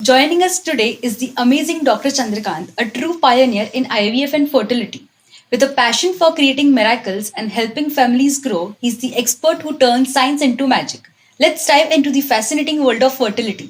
Joining us today is the amazing Dr. Chandrakant, a true pioneer in IVF and fertility. With a passion for creating miracles and helping families grow, he's the expert who turns science into magic. Let's dive into the fascinating world of fertility.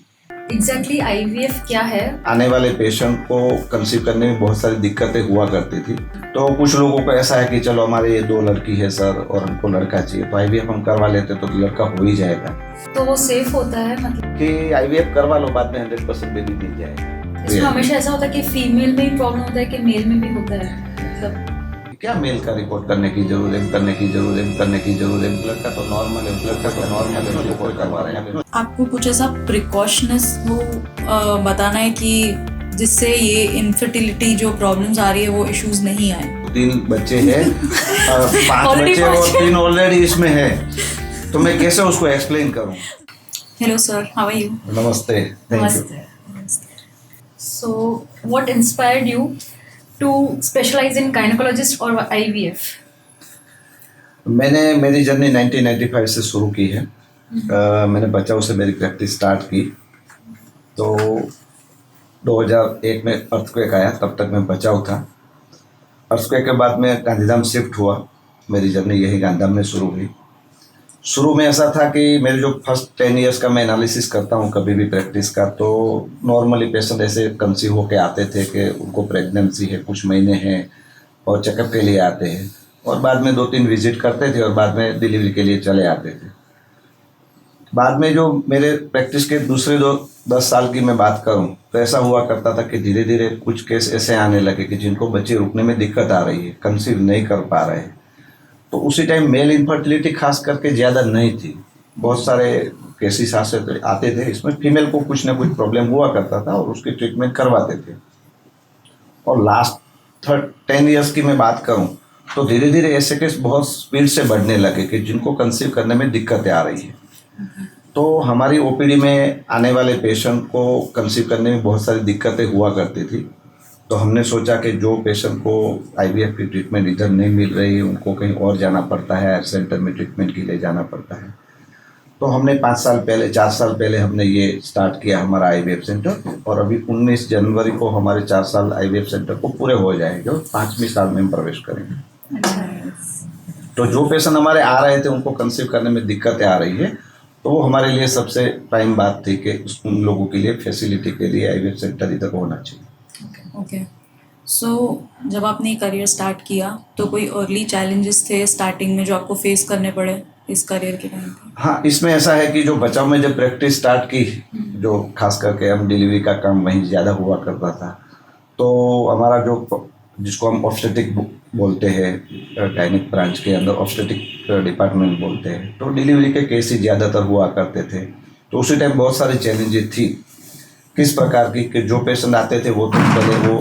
Exactly IVF क्या है? आने वाले patient को conceive करने में बहुत सारी दिक्कतें हुआ करती थी। तो कुछ लोगों को ऐसा है कि चलो हमारे ये 2 लड़की है सर और हमको लड़का चाहिए, तो आईवीएफ हम करवा लेते तो लड़का हो ही जाएगा। तो वो सेफ होता है मतलब कि आईवीएफ करवा लो, बाद में 100% बेबी मिल जाएगा। इसमें हमेशा ऐसा होता है कि फीमेल में ही प्रॉब्लम होता है कि मेल में भी होता है? मतलब क्या मेल का रिपोर्ट करने की जरूरत है, लड़का तो नॉर्मल है, कोई करवा रहे हैं। आपको कुछ ऐसा प्रिकॉशनस वो बताना है कि जिससे ये इनफर्टिलिटी जो प्रॉब्लम्स आ रही है वो इश्यूज नहीं आए। 3 बच्चे हैं, 5 बच्चे और 3 ऑलरेडी इसमें है, तो मैं कैसे उसको एक्सप्लेन करूं। Hello sir, how are you? नमस्ते, thank you. So, what inspired you to specialize in gynecologist or IVF? मैंने मेरी जर्नी 1995 से शुरू की है। मैंने बचाव से मेरी प्रैक्टिस स्टार्ट की, तो 2001 में अर्थक्वेक आया, तब तक मैं बचाव था। अर्थक्वेक के बाद मैं गांधीधाम शिफ्ट हुआ, मेरी जर्नी यही गांधीधाम में शुरू हुई। शुरू में ऐसा था कि मेरे जो फर्स्ट 10 इयर्स का मैं एनालिसिस करता हूँ कभी भी प्रैक्टिस का, तो नॉर्मली पेशेंट ऐसे कंसीव होके आते थे कि उनको प्रेगनेंसी है, कुछ महीने हैं और चेकअप के लिए आते हैं, और बाद में 2-3 विजिट करते थे और बाद में डिलीवरी के लिए चले आते थे। बाद में जो मेरे प्रैक्टिस के दूसरे 10 साल की मैं बात करूं, तो ऐसा हुआ करता था कि धीरे धीरे कुछ केस ऐसे आने लगे कि जिनको बच्चे रुकने में दिक्कत आ रही है, कंसीव नहीं कर पा रहे हैं। तो उसी टाइम मेल इनफर्टिलिटी खास करके ज़्यादा नहीं थी, बहुत सारे केसेस आते थे, इसमें फीमेल को कुछ ना कुछ प्रॉब्लम हुआ करता था और उसकी ट्रीटमेंट करवाते थे। और लास्ट 10 इयर्स की मैं बात करूं, तो धीरे धीरे ऐसे केस बहुत स्पीड से बढ़ने लगे कि जिनको कंसीव करने में दिक्कतें आ रही है। तो हमारी ओपीडी में आने वाले पेशेंट को कंसीव करने में बहुत सारी दिक्कतें हुआ करती थी, तो हमने सोचा कि जो पेशेंट को आईवीएफ की ट्रीटमेंट इधर नहीं मिल रही है, उनको कहीं और जाना पड़ता है, सेंटर में ट्रीटमेंट के लिए जाना पड़ता है। तो हमने 4 साल पहले हमने ये स्टार्ट किया हमारा आईवीएफ सेंटर, और अभी 19 जनवरी को हमारे 4 साल आईवीएफ सेंटर को पूरे हो जाएंगे और 5वें साल में हम प्रवेश करेंगे। तो जो पेशेंट हमारे आ रहे थे उनको कंसीव करने में दिक्कतें आ रही है, तो वो हमारे लिए सबसे प्राइम बात थी कि उन लोगों के लिए फैसिलिटी के लिए आईवीएफ सेंटर इधर होना चाहिए। ओके, सो जब आपने करियर स्टार्ट किया तो कोई अर्ली चैलेंजेस थे स्टार्टिंग में जो आपको फेस करने पड़े इस करियर के टाइम पे? हाँ, इसमें ऐसा है कि जो बचाव में जब प्रैक्टिस स्टार्ट की, जो खास करके हम डिलीवरी का काम वहीं ज़्यादा हुआ करता था, तो हमारा जो जिसको हम ऑब्स्टेटिक बोलते हैं, गायनिक ब्रांच के अंदर ऑब्स्टेटिक डिपार्टमेंट बोलते हैं, तो डिलीवरी के केस ही ज़्यादातर हुआ करते थे। तो उसी टाइम बहुत सारी चैलेंजेस थी। किस प्रकार की कि जो पेशेंट आते थे वो तो पहले वो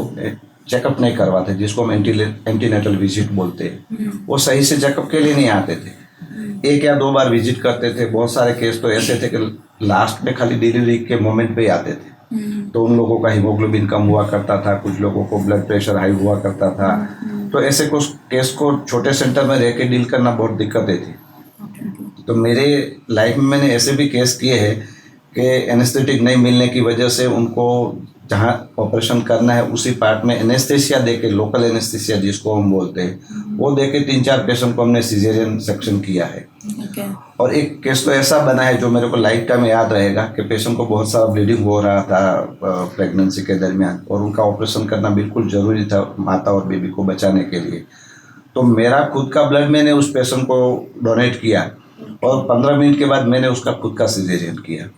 चेकअप नहीं करवाते, जिसको हम एंटीनेटल विजिट बोलते हैं, वो सही से चेकअप के लिए नहीं आते थे। 1 या 2 बार विजिट करते थे। बहुत सारे केस तो ऐसे थे कि लास्ट में खाली डिलीवरी के मोमेंट पे ही आते थे, तो उन लोगों का हीमोग्लोबिन कम हुआ करता था, कुछ लोगों को ब्लड प्रेशर हाई हुआ करता था। तो ऐसे कुछ केस को छोटे सेंटर में रह के डील करना बहुत दिक्कतें थी। तो मेरे लाइफ में मैंने ऐसे भी केस किए हैं कि एनेस्थेटिक नहीं मिलने की वजह से उनको जहाँ ऑपरेशन करना है उसी पार्ट में एनेस्थेसिया देके, लोकल एनेस्थेसिया जिसको हम बोलते हैं, वो देके 3-4 पेशेंट को हमने सिजेरियन सेक्शन किया है। और एक केस तो ऐसा बना है जो मेरे को लाइफ टाइम याद रहेगा कि पेशेंट को बहुत सारा ब्लीडिंग हो रहा था प्रेगनेंसी के दरमियान, और उनका ऑपरेशन करना बिल्कुल ज़रूरी था माता और बेबी को बचाने के लिए। तो मेरा खुद का ब्लड मैंने उस पेशेंट को डोनेट किया और 15 मिनट के बाद मैंने उसका खुद का सिजेरियन किया।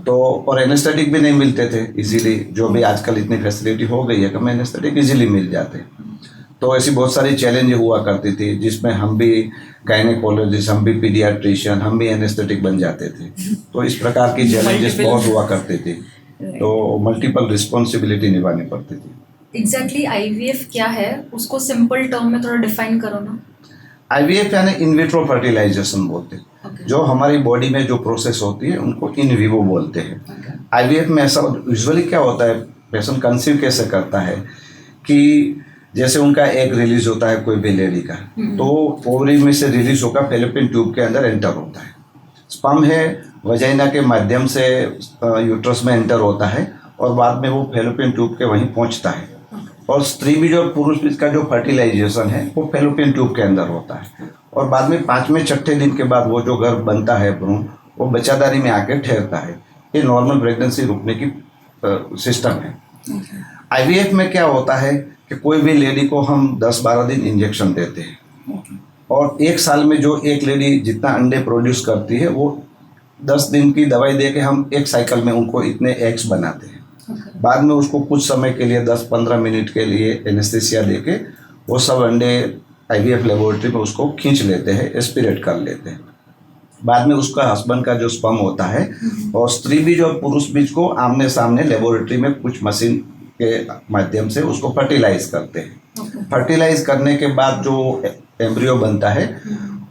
तो और एनेस्थेटिक भी नहीं मिलते थे इजीली, जो भी आजकल इतनी फैसिलिटी हो गई है कि हमें एनेस्थेटिक इजीली मिल जाते। तो ऐसी बहुत सारी चैलेंज हुआ करती थी, जिसमें हम भी गायनेकोलॉजिस्ट, हम भी पीडियाट्रिशियन, हम भी एनेस्थेटिक बन जाते थे। तो इस प्रकार की चैलेंजेस बहुत हुआ करती थी, तो मल्टीपल रिस्पॉन्सिबिलिटी निभानी पड़ती थी। एग्जैक्टली आईवीएफ क्या है, उसको सिंपल टर्म में थोड़ा डिफाइन करो ना। आईवीएफ यानी इन विट्रो फर्टिलाइजेशन बोलते हैं। जो हमारी बॉडी में जो प्रोसेस होती है उनको इन विवो बोलते हैं। आईवीएफ में ऐसा यूजुअली क्या होता है, पेशेंट कंसीव कैसे करता है कि जैसे उनका एग रिलीज होता है कोई भी लेडी का, तो ओवरी में से रिलीज होकर फेलोपियन ट्यूब के अंदर एंटर होता है। स्पर्म है वजाइना के माध्यम से यूट्रस में एंटर होता है और बाद में वो फैलोपियन ट्यूब के वहीं पहुंचता है। और स्त्री बीज और पुरुष बीज का जो फर्टिलाइजेशन है वो फैलोपियन ट्यूब के अंदर होता है, और बाद में 5वें 6ठे दिन के बाद वो जो गर्भ बनता है भ्रूण, वो बच्चादारी में आके ठहरता है। ये नॉर्मल प्रेगनेंसी रुकने की सिस्टम है। आईवीएफ में क्या होता है कि कोई भी लेडी को हम 10-12 दिन इंजेक्शन देते हैं, और 1 साल में जो एक लेडी जितना अंडे प्रोड्यूस करती है वो 10 दिन की दवाई दे के हम एक साइकिल में उनको इतने एग्स बनाते हैं। बाद में उसको कुछ समय के लिए 10-15 मिनट के लिए एनेस्थीसिया दे के वो सब अंडे आईवीएफ लेबोरेटरी में उसको खींच लेते हैं, एस्पिरेट कर लेते हैं। बाद में उसका हस्बैंड का जो स्पर्म होता है और स्त्री बीज और पुरुष बीज को आमने सामने लेबोरेटरी में कुछ मशीन के माध्यम से उसको फर्टिलाइज करते हैं। फर्टिलाइज करने के बाद जो एम्ब्रियो बनता है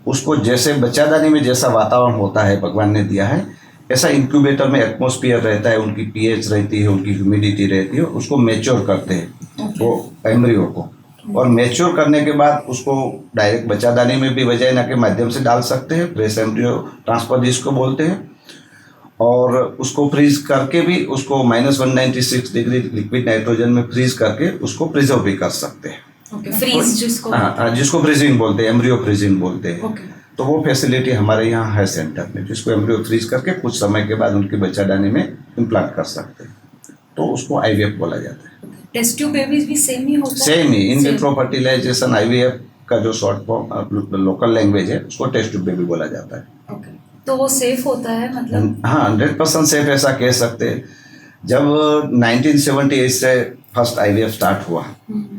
उसको जैसे बच्चादानी में जैसा वातावरण होता है भगवान ने दिया है, ऐसा इंक्यूबेटर में एटमॉस्फेयर रहता है, उनकी पीएच रहती है, उनकी ह्यूमिडिटी रहती है, उसको मैच्योर करते हैं वो एम्ब्रियो को। और मैच्योर करने के बाद उसको डायरेक्ट बच्चादानी में भी वजाइना के माध्यम से डाल सकते हैं, ब्रेस्ट एम्ब्रियो ट्रांसफर जिसको बोलते हैं, और उसको फ्रीज करके भी उसको -196 डिग्री लिक्विड नाइट्रोजन में फ्रीज करके उसको प्रिजर्व भी कर सकते हैं। फ्रीज जिसको फ्रीजिंग बोलते हैं, एम्ब्रियो फ्रीजिंग बोलते हैं। तो वो फैसिलिटी हमारे यहाँ है सेंटर में, जिसको एम्ब्रियो फ्रीज करके कुछ समय के बाद उनकी बच्चादानी में इम्प्लांट कर सकते हैं, तो उसको आईवीएफ बोला जाता है। टेस्ट ट्यूब बेबीज भी सेम ही होता है? सेम ही, इन विट्रो फर्टिलाइजेशन आईवीएफ का जो शॉर्ट फॉर्म लोकल लैंग्वेज है उसको टेस्ट ट्यूब बेबी बोला जाता है। तो वो सेफ होता है मतलब? हाँ, 100% सेफ ऐसा कह सकते हैं। जब 1978 से फर्स्ट आईवीएफ स्टार्ट हुआ,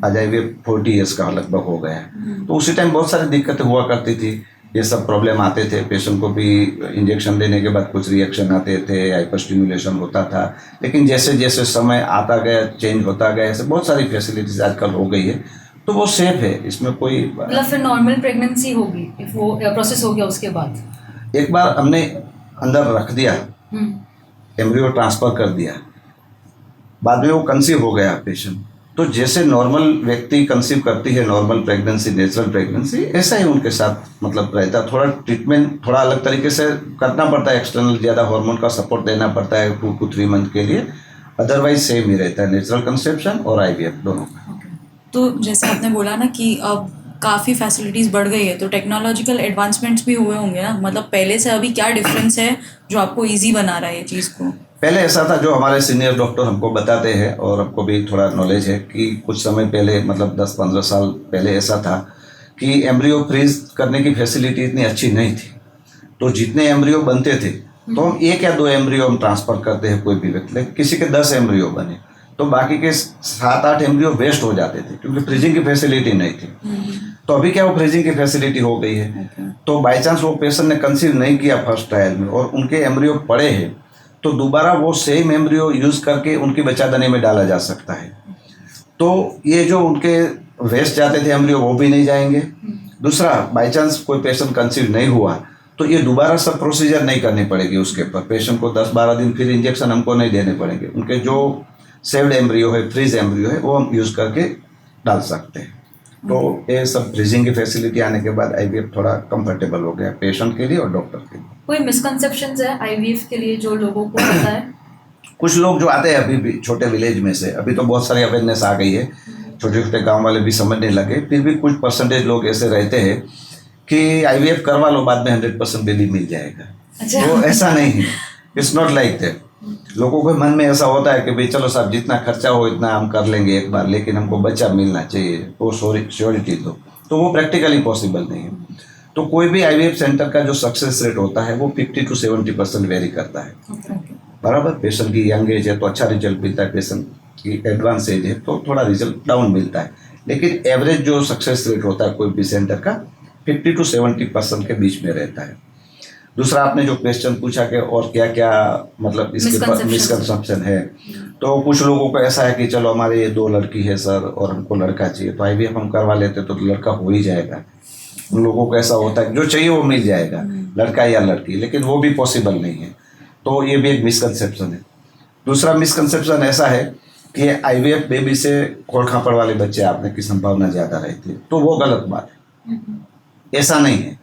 आज आईवीएफ 40 इयर्स का लगभग हो गया है, तो उसी टाइम बहुत सारी दिक्कतें हुआ करती थी, ये सब प्रॉब्लम आते थे। पेशेंट को भी इंजेक्शन देने के बाद कुछ रिएक्शन आते थे, हाइपर स्टिमुलेशन होता था, लेकिन जैसे जैसे समय आता गया, चेंज होता गया, ऐसे बहुत सारी फैसिलिटीज आजकल हो गई है, तो वो सेफ है, इसमें कोई मतलब फिर नॉर्मल प्रेगनेंसी होगी वो प्रोसेस हो गया उसके बाद? एक बार हमने अंदर रख दिया, एम्ब्रियो ट्रांसफर कर दिया, बाद में वो कंसीव हो गया पेशेंट, तो जैसे नॉर्मल व्यक्ति कंसीव करती है नॉर्मल प्रेगनेंसी, नेचुरल प्रेगनेंसी, ऐसा ही उनके साथ मतलब रहता है। थोड़ा ट्रीटमेंट थोड़ा अलग तरीके से करना पड़ता है, एक्सटर्नल ज़्यादा हार्मोन का सपोर्ट देना पड़ता है 2 to 3 मंथ के लिए, अदरवाइज सेम ही रहता है नेचुरल कंसेप्शन और आईवीएफ दोनों का। तो जैसे आपने बोला ना कि अब काफ़ी फैसिलिटीज़ बढ़ गई है, तो टेक्नोलॉजिकल एडवांसमेंट्स भी हुए होंगे ना, मतलब पहले से अभी क्या डिफरेंस है जो आपको ईजी बना रहा है ये चीज़ को? पहले ऐसा था, जो हमारे सीनियर डॉक्टर हमको बताते हैं और हमको भी थोड़ा नॉलेज है, कि कुछ समय पहले मतलब 10-15 साल पहले ऐसा था कि एम्ब्रियो फ्रीज करने की फैसिलिटी इतनी अच्छी नहीं थी, तो जितने एम्ब्रियो बनते थे तो हम 1 या 2 एम्ब्रियो हम ट्रांसफ़र करते हैं कोई भी व्यक्ति, लेकिन किसी के 10 एम्ब्रियो बने तो बाकी के 7-8 एम्ब्रियो वेस्ट हो जाते थे, क्योंकि फ्रीजिंग की फैसिलिटी नहीं थी। तो अभी क्या वो फ्रीजिंग की फैसिलिटी हो गई है, तो बाई चांस वो पेशेंट ने कंसीव नहीं किया फर्स्ट ट्रायल में और उनके एम्ब्रियो पड़े हैं, तो दोबारा वो सेम एम्ब्रियो यूज़ करके उनकी बच्चादानी में डाला जा सकता है। तो ये जो उनके वेस्ट जाते थे एम्ब्रियो वो भी नहीं जाएंगे। दूसरा, बाई चांस कोई पेशेंट कंसीव नहीं हुआ तो ये दोबारा सब प्रोसीजर नहीं करनी पड़ेगी उसके ऊपर, पेशेंट को 10-12 दिन फिर इंजेक्शन हमको नहीं देने पड़ेंगे, उनके जो सेव्ड एम्ब्रियो है, फ्रीज एम्ब्रियो है, वो हम यूज़ करके डाल सकते हैं। तो ये सब फ्रीजिंग की फैसिलिटी आने के बाद आईवीएफ थोड़ा कंफर्टेबल हो गया पेशेंट के लिए और डॉक्टर के लिए। कोई मिसकंसेप्शंस है आईवीएफ के लिए जो लोगों को पता है? कुछ लोग जो आते हैं अभी भी छोटे विलेज में से, अभी तो बहुत सारी अवेयरनेस आ गई है, छोटे छोटे गांव वाले भी समझने लगे, फिर भी कुछ परसेंटेज लोग ऐसे रहते हैं कि आईवीएफ करवा लो, बाद में 100% बेबी मिल जाएगा। अच्छा। तो ऐसा नहीं है, इट्स नॉट लाइक दैट। लोगों के मन में ऐसा होता है कि भाई चलो साहब जितना खर्चा हो इतना हम कर लेंगे एक बार, लेकिन हमको बच्चा मिलना चाहिए, वो श्योरिटी दो, तो वो प्रैक्टिकली पॉसिबल नहीं है। तो कोई भी आईवीएफ सेंटर का जो सक्सेस रेट होता है वो 50 to 70% वेरी करता है। बराबर, पेशेंट की यंग एज है तो अच्छा रिजल्ट मिलता है, पेशेंट की एडवांस एज है तो थोड़ा रिजल्ट डाउन मिलता है, लेकिन एवरेज जो सक्सेस रेट होता है कोई भी सेंटर का 50 to 70% के बीच में रहता है। दूसरा, आपने जो क्वेश्चन पूछा कि और क्या क्या मतलब इसके मिसकंसेप्शन है, तो कुछ लोगों को ऐसा है कि चलो हमारे ये 2 लड़की है सर और हमको लड़का चाहिए, तो आईवीएफ हम करवा लेते तो लड़का हो ही जाएगा। उन लोगों को ऐसा होता है जो चाहिए वो मिल जाएगा, लड़का या लड़की, लेकिन वो भी पॉसिबल नहीं है। तो ये भी एक मिसकंसेप्शन है। दूसरा मिसकंसेप्शन ऐसा है कि आईवीएफ बेबी से खोल खापड़ वाले बच्चे आपने की संभावना ज़्यादा रहती है, तो वो गलत बात है, ऐसा नहीं है।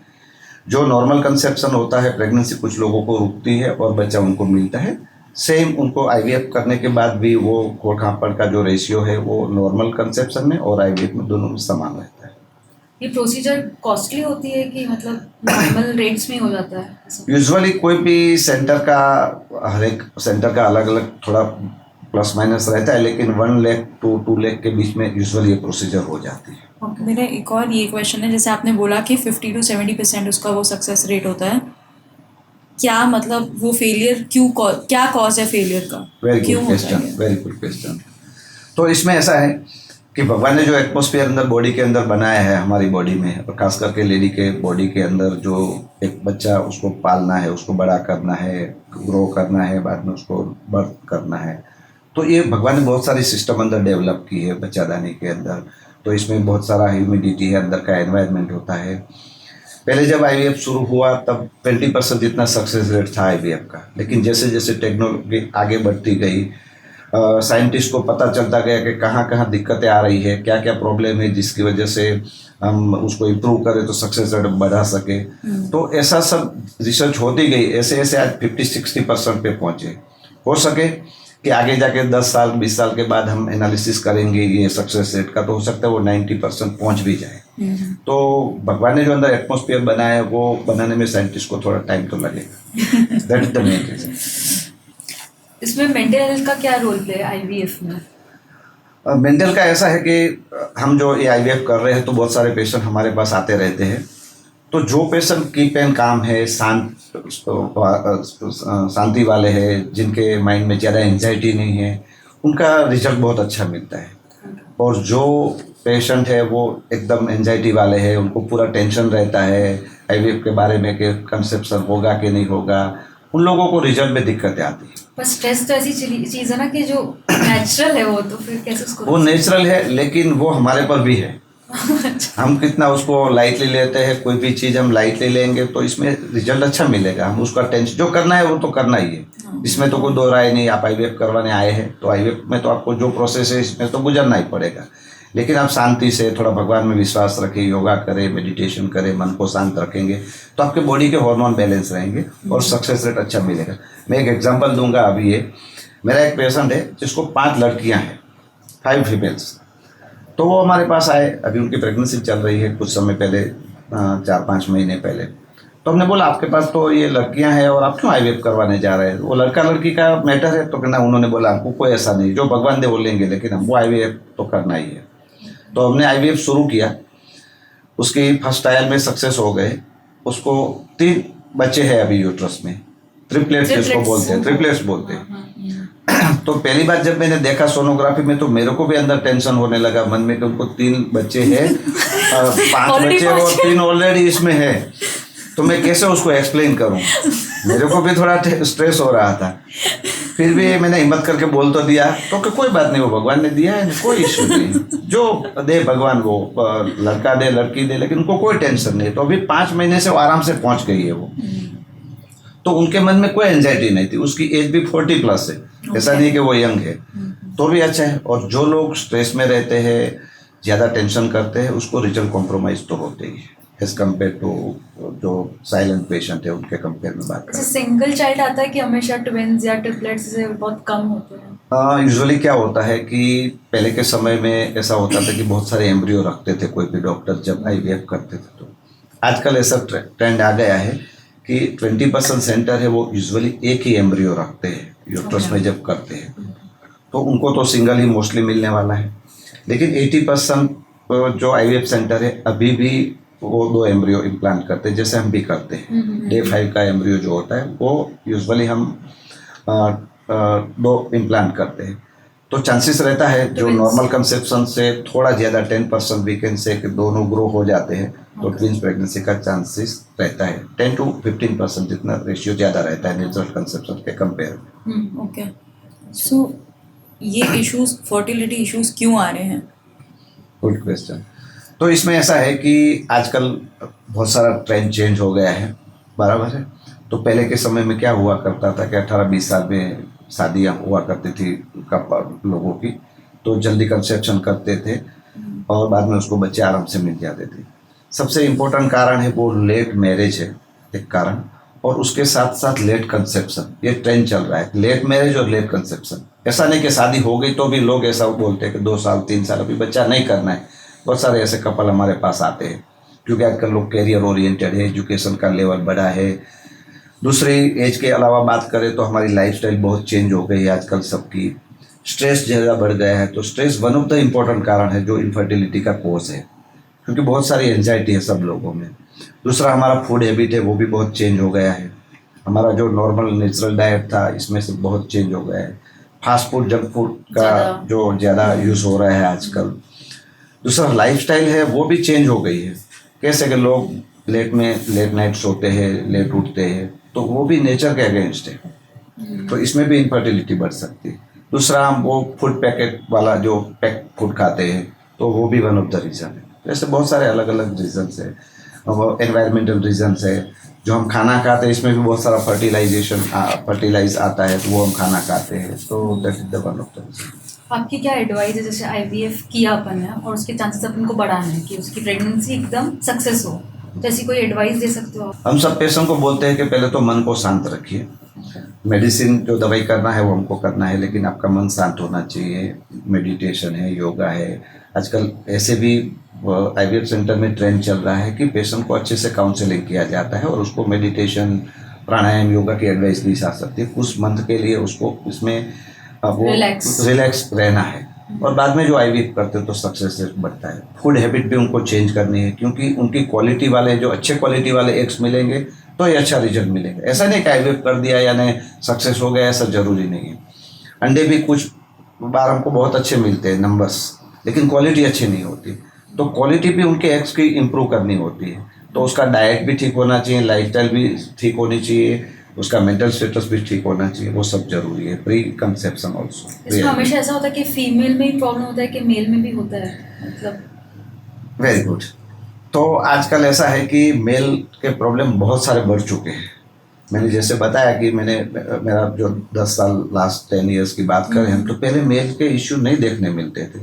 जो नॉर्मल कंसेप्शन होता है, प्रेगनेंसी कुछ लोगों को रुकती है और बच्चा उनको मिलता है, सेम उनको आईवीएफ करने के बाद भी वो खोड़-खापड़ का जो रेशियो है वो नॉर्मल कंसेप्शन में और आईवीएफ में दोनों में समान रहता है। ये प्रोसीजर कॉस्टली होती है कि मतलब नॉर्मल रेट्स में हो जाता है ऐसा? यूजुअली कोई भी सेंटर का, हर एक सेंटर का अलग अलग थोड़ा प्लस माइनस रहता है, लेकिन 1 लाख टू 2 लाख के बीच में यूजुअली ये प्रोसीजर हो जाती है। ओके, मेरा एक और ये क्वेश्चन है, जैसे आपने बोला कि 50 to 70% उसका वो सक्सेस रेट होता है, क्या मतलब वो फेलियर क्या कॉज है फेलियर का? वेरी क्यों गुड होता क्वेश्चन, है? Very good question. तो इसमें ऐसा है कि भगवान ने जो एटमॉस्फेयर अंदर बॉडी के अंदर बनाया है हमारी बॉडी में, और खास करके लेडी के बॉडी के अंदर जो एक बच्चा उसको पालना है, उसको बड़ा करना है, ग्रो करना है, बाद में उसको बर्थ करना है, तो ये भगवान ने बहुत सारी सिस्टम अंदर डेवलप की है बच्चादानी के अंदर। तो इसमें बहुत सारा ह्यूमिडिटी है, अंदर का एनवायरनमेंट होता है। पहले जब आईवीएफ शुरू हुआ तब 20% जितना सक्सेस रेट था आईवीएफ का, लेकिन जैसे जैसे टेक्नोलॉजी आगे बढ़ती गई, साइंटिस्ट को पता चलता गया कि कहाँ कहाँ दिक्कतें आ रही है, क्या क्या प्रॉब्लम है जिसकी वजह से हम उसको इम्प्रूव करें तो सक्सेस रेट बढ़ा सके। तो ऐसा सब रिसर्च होती गई, ऐसे ऐसे आज 50-60% पे पहुँचे। हो सके कि आगे जाके 10 साल 20 साल के बाद हम एनालिसिस करेंगे ये सक्सेस रेट का, तो हो सकता है वो 90% पहुँच भी जाए। तो भगवान ने जो अंदर एटमॉस्फेयर बनाया है वो बनाने में साइंटिस्ट को थोड़ा टाइम तो लगेगा। That is the main reason. इसमें मेंटल हेल्थ का क्या रोल प्ले है आईवीएफ में? मेंटल का ऐसा है कि हम जो ये आईवीएफ कर रहे हैं तो बहुत सारे पेशेंट हमारे पास आते रहते हैं। तो जो पेशेंट कीप एंड काम है, शांति वाले हैं, जिनके माइंड में ज़्यादा एंजाइटी नहीं है, उनका रिजल्ट बहुत अच्छा मिलता है। और जो पेशेंट है वो एकदम एंजाइटी वाले हैं, उनको पूरा टेंशन रहता है आईवीएफ के बारे में कि कंसेप्शन होगा कि नहीं होगा, उन लोगों को रिजल्ट में दिक्कतें आती है। पर स्ट्रेस तो ऐसी चीज़ है ना कि जो नेचुरल है, वो तो फिर कैसे उसको वो नेचुरल है, लेकिन वो हमारे पर भी है। हम कितना उसको लाइटली लेते हैं, कोई भी चीज़ हम लाइटली लेंगे तो इसमें रिजल्ट अच्छा मिलेगा। हम उसका टेंशन जो करना है वो तो करना ही है, इसमें तो कोई दो राय नहीं। आप आईवीएफ करवाने आए हैं तो आईवीएफ में तो आपको जो प्रोसेस है इसमें तो गुजरना ही पड़ेगा, लेकिन आप शांति से थोड़ा भगवान में विश्वास रखें, योगा करें, मेडिटेशन करें, मन को शांत रखेंगे तो आपके बॉडी के हार्मोन बैलेंस रहेंगे और सक्सेस रेट अच्छा मिलेगा। मैं एक एग्जांपल दूंगा। अभी ये मेरा एक पेशेंट है जिसको 5 लड़कियां हैं, 5 फीमेल्स। तो वो हमारे पास आए, अभी उनकी प्रेगनेंसी चल रही है, कुछ समय पहले 4-5 महीने पहले। तो हमने बोला आपके पास तो ये लड़कियां हैं और आप क्यों आईवीएफ करवाने जा रहे हैं? वो लड़का लड़की का मैटर है? तो कहना, उन्होंने बोला हमको कोई ऐसा नहीं, जो भगवान दे वो लेंगे, लेकिन हमको आईवीएफ तो करना ही है। तो हमने आईवीएफ शुरू किया, उसकी फर्स्ट ट्रायल में सक्सेस हो गए। उसको 3 बच्चे हैं अभी यूट्रस में, ट्रिपलेट्स जिसको बोलते हैं, ट्रिपलेट्स बोलते हैं। तो पहली बार जब मैंने देखा सोनोग्राफी में तो मेरे को भी अंदर टेंशन होने लगा मन में कि उनको 3 बच्चे हैं, 5 बच्चे और 3 ऑलरेडी इसमें है, तो मैं कैसे उसको एक्सप्लेन करूं? मेरे को भी थोड़ा स्ट्रेस हो रहा था। फिर भी मैंने हिम्मत करके बोल तो दिया, तो कि कोई बात नहीं, वो भगवान ने दिया है, कोई इश्यू नहीं, जो दे भगवान, वो लड़का दे लड़की दे, लेकिन उनको कोई टेंशन नहीं। तो अभी 5 महीने से वो आराम से पहुंच गई है वो। तो उनके मन में कोई एंजाइटी नहीं थी। उसकी एज भी 40+ है, ऐसा नहीं कि वो यंग है, तो भी अच्छा है। और जो लोग स्ट्रेस में रहते हैं, ज़्यादा टेंशन करते हैं, उसको रिजल्ट कॉम्प्रोमाइज़ तो होते ही है एज कम्पेयर टू जो साइलेंट पेशेंट है उनके कंपेयर में बात करें। सिंगल चाइल्ड आता है कि हमेशा ट्विंस या ट्रिपलेट्स से बहुत कम होते हैं? यूजुअली क्या होता है कि पहले के समय में ऐसा होता था कि बहुत सारे एम्ब्रियो रखते थे कोई भी डॉक्टर जब आईवीएफ करते थे। तो आजकल ऐसा ट्रेंड आ गया है कि 20% सेंटर है वो यूजुअली एक ही एम्ब्रियो रखते हैं यूट्रस में जब करते हैं, तो उनको तो सिंगल ही मोस्टली मिलने वाला है। लेकिन 80% जो आईवीएफ सेंटर है अभी भी वो 2 एम्ब्रियो इम्प्लांट करते हैं, जैसे हम भी करते हैं। डे 5 का एम्ब्रियो जो होता है वो यूजुअली हम 2 इम्प्लांट करते हैं। तो चांसेस रहता है जो नॉर्मल कंसेप्शन से थोड़ा ज़्यादा 10% वी कैन से कि दोनों ग्रो हो जाते हैं, तो ट्विंस प्रेगनेंसी का चांसेस रहता है 10 to 15%, जितना रेशियो ज़्यादा रहता है नेचुरल कंसेप्शन के कंपेयर। ओके, सो ये इश्यूज, फर्टिलिटी इश्यूज क्यों आ रहे हैं? Good question. तो इसमें ऐसा है कि आजकल बहुत सारा ट्रेंड चेंज हो गया है, बराबर है। तो पहले के समय में क्या हुआ करता था कि 18-20 साल में शादियाँ हुआ करती थी लोगों की, तो जल्दी कंसेप्शन करते थे और बाद में उसको बच्चे आराम से मिल जाते थे। सबसे इम्पोर्टेंट कारण है वो लेट मैरिज है एक कारण, और उसके साथ साथ लेट कंसेप्शन, ये ट्रेंड चल रहा है, लेट मैरिज और लेट कंसेप्शन। ऐसा नहीं कि शादी हो गई तो भी लोग ऐसा बोलते हैं कि 2 साल 3 साल अभी बच्चा नहीं करना है। बहुत सारे ऐसे कपल हमारे पास आते हैं क्योंकि आजकल लोग कैरियर ओरिएंटेड है, एजुकेशन का लेवल बड़ा है। दूसरी एज के अलावा बात करें तो हमारी लाइफस्टाइल बहुत चेंज हो गई है आजकल सबकी, स्ट्रेस ज़्यादा बढ़ गया है। तो stress one of the important कारण है जो इनफर्टिलिटी का कोज है, क्योंकि बहुत सारी एंजाइटी है सब लोगों में। दूसरा हमारा फूड हैबिट है, वो भी बहुत चेंज हो गया है। हमारा जो नॉर्मल नेचुरल डाइट था इसमें से बहुत चेंज हो गया है। फास्ट फूड, जंक फूड का जो ज़्यादा यूज़ हो रहा है आजकल। दूसरा लाइफस्टाइल है वो भी चेंज हो गई है। कैसे कि लोग लेट नाइट सोते हैं, लेट उठते हैं, तो वो भी नेचर के अगेंस्ट है। तो इसमें भी इनफर्टिलिटी बढ़ सकती है। दूसरा हम वो फूड पैकेट वाला जो पैक फूड खाते हैं, तो वो भी वन ऑफ द रीज़न है। ऐसे बहुत सारे अलग अलग रीजन्स है। एनवायरमेंटल रीजन्स है, जो हम खाना खाते हैं इसमें भी बहुत सारा फर्टिलाइज आता है, तो वो हम खाना खाते हैं। तो that is the one of the reason. आपकी क्या एडवाइस है, जैसे आईवीएफ किया अपन ने और उसके चांसेस अपन को बढ़ाने हैं कि उसकी प्रेगनेंसी एकदम सक्सेस हो, तो ऐसी कोई एडवाइस दे सकते हो आप? हम सब पेशेंट को बोलते हैं कि पहले तो मन को शांत रखिए। मेडिसिन जो दवाई करना है वो हमको करना है, लेकिन आपका मन शांत होना चाहिए। मेडिटेशन है, योगा है। आजकल ऐसे भी आईवीएफ सेंटर में ट्रेंड चल रहा है कि पेशेंट को अच्छे से काउंसलिंग किया जाता है और उसको मेडिटेशन, प्राणायाम, योगा की एडवाइस दी जा सकती है। कुछ मंथ के लिए उसको इसमें वो रिलैक्स रहना है, और बाद में जो आईवीएफ करते हैं तो सक्सेस रेट बढ़ता है। फूड हैबिट भी उनको चेंज करनी है, क्योंकि उनकी क्वालिटी वाले, जो अच्छे क्वालिटी वाले एग्स मिलेंगे तो ये अच्छा रिजल्ट मिलेगा। ऐसा नहीं कि आईवीएफ कर दिया यानी सक्सेस हो गया, ऐसा जरूरी नहीं है। अंडे भी कुछ बार हमको बहुत अच्छे मिलते हैं नंबर्स, लेकिन क्वालिटी अच्छी नहीं होती। तो क्वालिटी भी उनके एग्स की इम्प्रूव करनी होती है। तो उसका डाइट भी ठीक होना चाहिए, लाइफस्टाइल भी ठीक होनी चाहिए, उसका मेंटल स्टेटस भी ठीक होना चाहिए, वो सब जरूरी है। Pre conception also. इसमें हमेशा ऐसा होता है कि फीमेल में ही प्रॉब्लम होता है कि मेल में भी होता है, मतलब? Very good. तो आजकल ऐसा है कि मेल के प्रॉब्लम बहुत सारे बढ़ चुके हैं। मैंने जैसे बताया कि मेरा जो 10 साल लास्ट 10 ईयर्स की बात करें हम, तो पहले मेल के इश्यू नहीं देखने मिलते थे।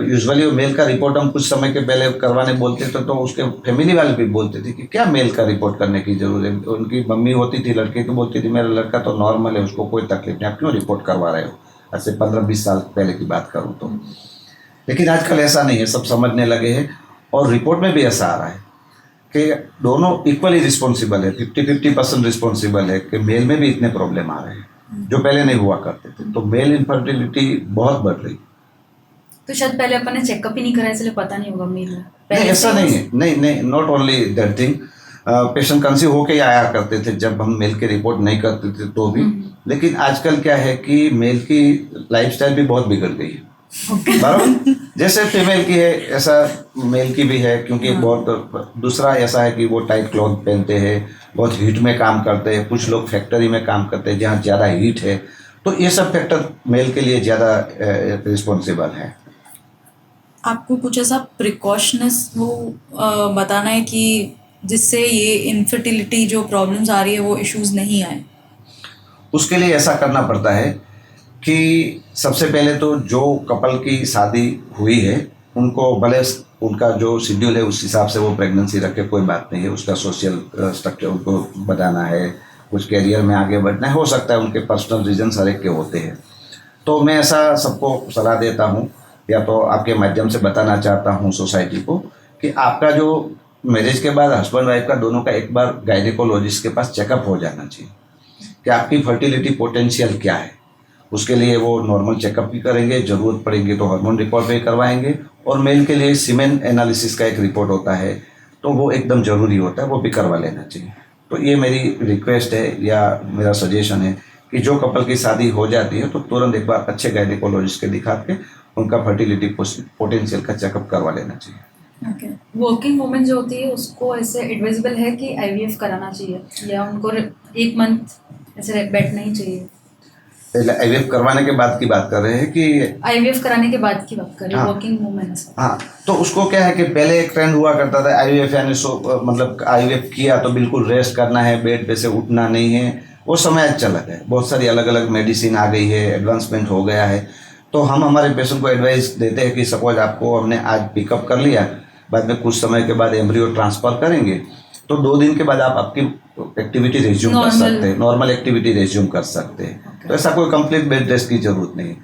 यूजुअली वो मेल का रिपोर्ट हम कुछ समय के पहले करवाने बोलते थे, तो उसके फैमिली वाले भी बोलते थे कि क्या मेल का रिपोर्ट करने की जरूरत है। उनकी मम्मी होती थी लड़के की, बोलती थी मेरा लड़का तो नॉर्मल है, उसको कोई तकलीफ नहीं, आप क्यों रिपोर्ट करवा रहे हो। आज से 15-20 साल पहले की बात करूँ तो। लेकिन आजकल ऐसा नहीं है, सब समझने लगे हैं, और रिपोर्ट में भी ऐसा आ रहा है कि दोनों इक्वली रिस्पॉन्सिबल है, 50-50% रिस्पॉन्सिबल है कि मेल में भी इतने प्रॉब्लम आ रहे हैं जो पहले नहीं हुआ करते थे। तो मेल इनफर्टिलिटी बहुत बढ़ रही। तो शायद पहले अपन ने चेकअप ही नहीं कराया, इसलिए पता नहीं होगा मेल में। नहीं, ऐसा नहीं है। नहीं, not only that thing. Patient conceive होके ही आया करते थे जब हम मेल की रिपोर्ट नहीं करते थे तो भी। लेकिन आजकल क्या है कि मेल की लाइफस्टाइल भी बहुत बिगड़ गई है। बराबर जैसे फीमेल की है ऐसा मेल की भी है, क्योंकि बहुत दूसरा ऐसा है कि वो टाइट क्लॉथ पहनते हैं, बहुत हीट में काम करते हैं। कुछ लोग फैक्ट्री में काम करते हैं जहाँ ज़्यादा हीट है, तो ये सब फैक्टर मेल के लिए ज़्यादा रिस्पॉन्सिबल है। आपको कुछ ऐसा प्रिकॉशनस वो बताना है कि जिससे ये इनफर्टिलिटी जो प्रॉब्लम्स आ रही है वो इश्यूज नहीं आए? उसके लिए ऐसा करना पड़ता है कि सबसे पहले तो जो कपल की शादी हुई है उनको भले उनका जो शेड्यूल है उस हिसाब से वो प्रेगनेंसी रखे, कोई बात नहीं है। उसका सोशल स्ट्रक्चर उनको बताना है, कुछ कैरियर में आगे बढ़ना है, हो सकता है उनके पर्सनल रीजन हर एक के होते हैं। तो मैं ऐसा सबको सलाह देता हूँ, या तो आपके माध्यम से बताना चाहता हूँ सोसाइटी को, कि आपका जो मैरिज के बाद हस्बैंड वाइफ का दोनों का एक बार गायनेकोलॉजिस्ट के पास चेकअप हो जाना चाहिए कि आपकी फर्टिलिटी पोटेंशियल क्या है। उसके लिए वो नॉर्मल चेकअप भी करेंगे, ज़रूरत पड़ेगी तो हार्मोन रिपोर्ट भी करवाएंगे, और मेल के लिए सीमेन एनालिसिस का एक रिपोर्ट होता है, तो वो एकदम ज़रूरी होता है, वो भी करवा लेना चाहिए। तो ये मेरी रिक्वेस्ट है या मेरा सजेशन है कि जो कपल की शादी हो जाती है तो तुरंत एक बार अच्छे गायनेकोलॉजिस्ट के दिखा के उनका फर्टिलिटी पोटेंशियल का चेकअप करवा लेना चाहिए। ओके। वर्किंग वुमेन जो होती है उसको ऐसे एडवाइजेबल है कि आईवीएफ कराना चाहिए, या उनको 1 मंथ ऐसे बैठना ही चाहिए? आईवीएफ करवाने के बाद की बात कर रहे हैं कि आईवीएफ कराने के बाद की बात कर रहे हैं? हाँ। Working women. हाँ, तो उसको क्या है कि पहले एक ट्रेंड हुआ करता था आईवीएफ यानी मतलब आईवीएफ किया तो बिल्कुल रेस्ट करना है, बेड पे से उठना नहीं है। वो समय आज चला गया, बहुत सारी अलग अलग मेडिसिन आ गई है, एडवांसमेंट हो गया है। तो हम हमारे पेशेंट को एडवाइस देते हैं कि सपोज आपको हमने आज पिकअप कर लिया, बाद में कुछ समय के बाद एम्ब्रियो ट्रांसफ़र करेंगे, तो 2 दिन के बाद आप आपकी एक्टिविटी रिज्यूम कर Normal. सकते हैं, नॉर्मल एक्टिविटी रिज्यूम कर सकते हैं। Okay. तो ऐसा कोई कंप्लीट बेड रेस्ट की जरूरत नहीं।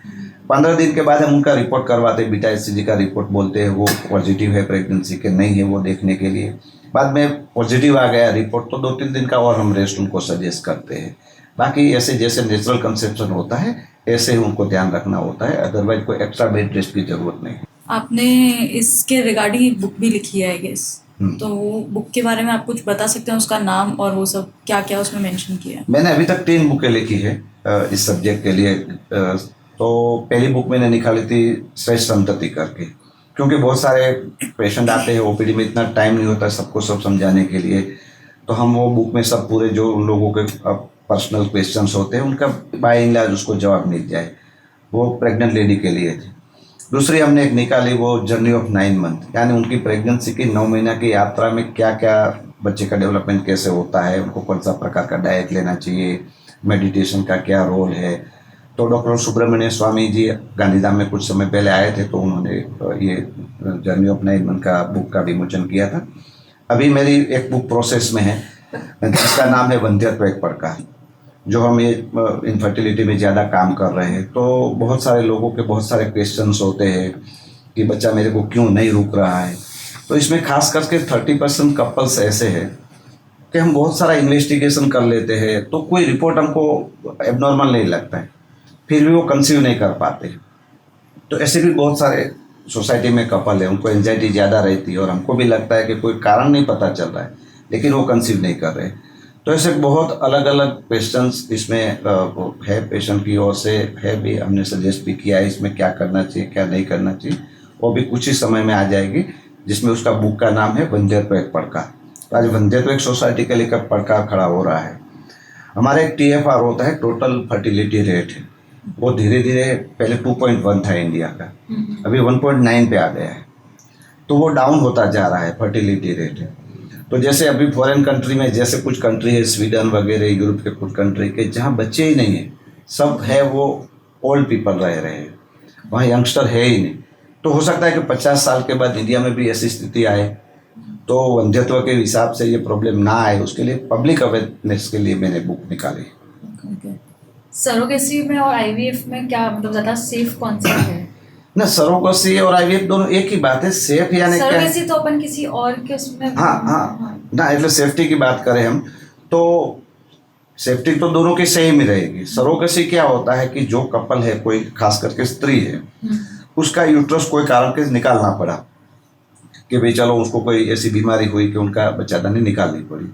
15 दिन के बाद हम उनका रिपोर्ट करवाते हैं, बीटा एचसीजी का रिपोर्ट बोलते हैं, वो पॉजिटिव है प्रेगनेंसी के नहीं है वो देखने के लिए। बाद में पॉजिटिव आ गया रिपोर्ट तो 2-3 दिन का और हम रेस्ट उनको सजेस्ट करते हैं। बाकी ऐसे जैसे नेचुरल कंसेप्शन होता है ऐसे ही उनको ध्यान रखना होता है, अदरवाइज कोई एक्स्ट्रा बेड रेस्ट की जरूरत नहीं। आपने इसके रिगार्डिंग बुक भी लिखी है आई गेस, तो वो बुक के बारे में आप कुछ बता सकते हैं, उसका नाम और वो सब क्या क्या उसमें मेंशन किया है? मैंने अभी तक 3 बुकें लिखी है इस सब्जेक्ट के लिए। तो पहली बुक मैंने निकाली थी श्रेष्ठ संतति करके, क्योंकि बहुत सारे पेशेंट आते हैं ओपीडी में, इतना टाइम नहीं होता सबको सब समझाने के लिए। तो हम वो बुक में सब पूरे जो उन लोगों के पर्सनल क्वेश्चंस होते हैं उनका बाय एंड लार्ज उसको जवाब मिल जाए, वो प्रेग्नेंट लेडी के लिए थी। दूसरी हमने एक निकाली वो जर्नी ऑफ 9 मंथ, यानी उनकी प्रेगनेंसी की 9 महीना की यात्रा में क्या क्या बच्चे का डेवलपमेंट कैसे होता है, उनको कौन सा प्रकार का डाइट लेना चाहिए, मेडिटेशन का क्या रोल है। तो डॉक्टर सुब्रमण्य स्वामी जी गांधीधाम में कुछ समय पहले आए थे, तो उन्होंने ये जर्नी ऑफ 9 मंथ का बुक का विमोचन किया था। अभी मेरी एक बुक प्रोसेस में है जिसका नाम है वंध्यत्व एक प्रकार, जो हम ये इनफर्टिलिटी में ज़्यादा काम कर रहे हैं। तो बहुत सारे लोगों के बहुत सारे क्वेश्चंस होते हैं कि बच्चा मेरे को क्यों नहीं रुक रहा है। तो इसमें खास करके 30% कपल्स ऐसे हैं कि हम बहुत सारा इन्वेस्टिगेशन कर लेते हैं तो कोई रिपोर्ट हमको एबनॉर्मल नहीं लगता है, फिर भी वो कंसीव नहीं कर पाते। तो ऐसे भी बहुत सारे सोसाइटी में कपल है, उनको एंजाइटी ज़्यादा रहती है और हमको भी लगता है कि कोई कारण नहीं पता चल रहा है लेकिन वो कंसीव नहीं कर रहे। तो ऐसे बहुत अलग अलग क्वेश्चंस इसमें है, पेशेंट की ओर से है भी, हमने सजेस्ट भी किया है इसमें क्या करना चाहिए क्या नहीं करना चाहिए। वो भी कुछ ही समय में आ जाएगी, जिसमें उसका बुक का नाम है वंध्यत्व एक प्रकार। तो आज वंध्यत्व एक सोसाइटी के लिए प्रकार खड़ा हो रहा है। हमारा एक TFR होता है, टोटल फर्टिलिटी रेट है, वो धीरे धीरे पहले 2.1 था इंडिया का, अभी 1.9 पे आ गया है। तो वो डाउन होता जा रहा है फर्टिलिटी रेट। तो जैसे अभी फॉरेन कंट्री में जैसे कुछ कंट्री है स्वीडन वगैरह, यूरोप के कुछ कंट्री के जहाँ बच्चे ही नहीं है, सब है वो ओल्ड पीपल रह रहे हैं, वहाँ यंगस्टर है ही नहीं। तो हो सकता है कि 50 साल के बाद इंडिया में भी ऐसी स्थिति आए, तो वंध्यत्व के हिसाब से ये प्रॉब्लम ना आए उसके लिए पब्लिक अवेयरनेस के लिए मैंने बुक निकाली। सरोगेसी में और आईवीएफ में क्या मतलब ज़्यादा सेफ कौन सा है? ना, सरोगेसी और आईवीएफ दोनों एक ही बात है। सेफ यानी क्या है? सरोगेसी तो अपन किसी और के उसमें हाँ ना, એટલે सेफ्टी की बात करें हम तो सेफ्टी तो दोनों की सेम ही रहेगी। सरोगेसी क्या होता है कि जो कपल है, कोई खास करके स्त्री है, उसका यूट्रस कोई कारण के निकालना पड़ा कि भाई चलो उसको कोई ऐसी बीमारी हुई कि उनका बच्चादानी निकालनी पड़ी,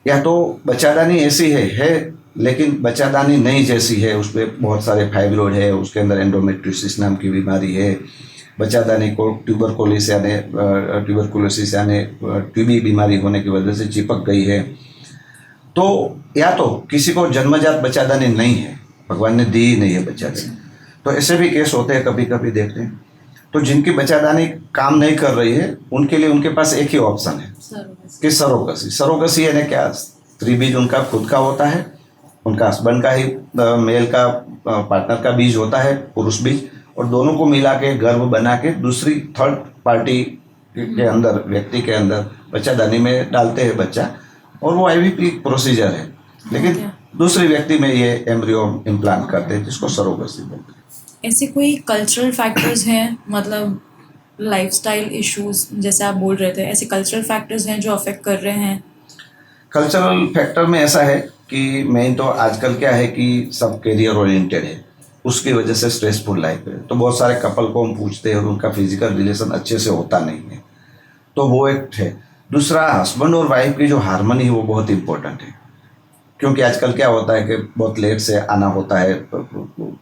या तो बच्चादानी ऐसी है लेकिन बच्चादानी नहीं जैसी है, उसमें बहुत सारे फाइब्रोइड है, उसके अंदर एंडोमेट्रियोसिस नाम की बीमारी है, बच्चादानी को ट्यूबरकुलोसिस यानी टीबी बीमारी होने की वजह से चिपक गई है। तो या तो किसी को जन्मजात बच्चादानी नहीं है, भगवान ने दी ही नहीं है बच्चादानी, तो ऐसे भी केस होते हैं कभी कभी देखते हैं। तो जिनकी बच्चादानी काम नहीं कर रही है उनके लिए उनके पास एक ही ऑप्शन है कि सरोगेसी। सरोगेसी यानी क्या, स्त्री बीज उनका खुद का होता है, उनका हस्बैंड का ही मेल का पार्टनर का बीज होता है, पुरुष बीज, और दोनों को मिला के गर्भ बना के दूसरी थर्ड पार्टी के अंदर, व्यक्ति के अंदर बच्चादानी में डालते हैं बच्चा, और वो IVF प्रोसीजर है, लेकिन दूसरी व्यक्ति में ये एम्ब्रियो इम्प्लांट करते हैं, जिसको सरोगेसी बोलते हैं। ऐसे कोई कल्चरल फैक्टर्स हैं, मतलब लाइफस्टाइल इश्यूज जैसे आप बोल रहे थे, ऐसे कल्चरल फैक्टर्स हैं जो अफेक्ट कर रहे हैं? कल्चरल फैक्टर में ऐसा है कि मेन तो आजकल क्या है कि सब करियर ओरिएंटेड है, उसकी वजह से स्ट्रेसफुल लाइफ है। तो बहुत सारे कपल को हम पूछते हैं और उनका फिजिकल रिलेशन अच्छे से होता नहीं है, तो वो एक है। दूसरा, हस्बैंड और वाइफ की जो हार्मनी है वो बहुत इंपॉर्टेंट है, क्योंकि आजकल क्या होता है कि बहुत लेट से आना होता है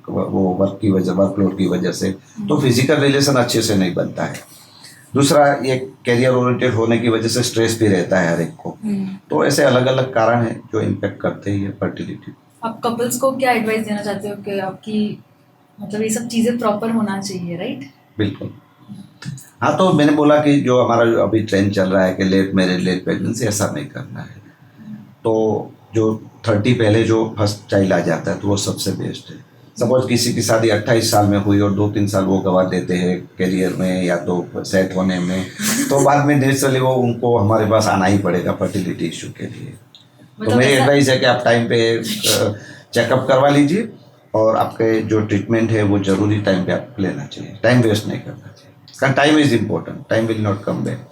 वो वर्कलोड की वजह से, तो फिजिकल रिलेशन अच्छे से नहीं बनता है। दूसरा, ये कैरियर ओरिएंटेड होने की वजह से स्ट्रेस भी रहता है हर एक को। तो ऐसे अलग अलग कारण हैं जो इम्पेक्ट करते हैं फर्टिलिटी। आप कपल्स को क्या एडवाइस देना चाहते हो कि आपकी मतलब ये सब चीज़ें प्रॉपर होना चाहिए, राइट? बिल्कुल। हाँ, तो मैंने बोला कि जो हमारा जो अभी ट्रेंड चल रहा है कि लेट मैरिज लेट प्रेगनेंसी, ऐसा नहीं करना है। तो जो 30 पहले जो फर्स्ट चाइल्ड आ जाता है तो वो सबसे बेस्ट है। सपोज किसी की शादी 28 साल में हुई और 2-3 साल वो गवा देते हैं करियर में या तो सेट होने में, तो बाद में नेचुरली वो उनको हमारे पास आना ही पड़ेगा फर्टिलिटी इशू के लिए। तो मतलब मेरी ऐसा- एडवाइस है कि आप टाइम पे चेकअप करवा लीजिए और आपके जो ट्रीटमेंट है वो जरूरी टाइम पे आपको लेना चाहिए, टाइम वेस्ट नहीं करना चाहिए, कारण time is important, time will not come back.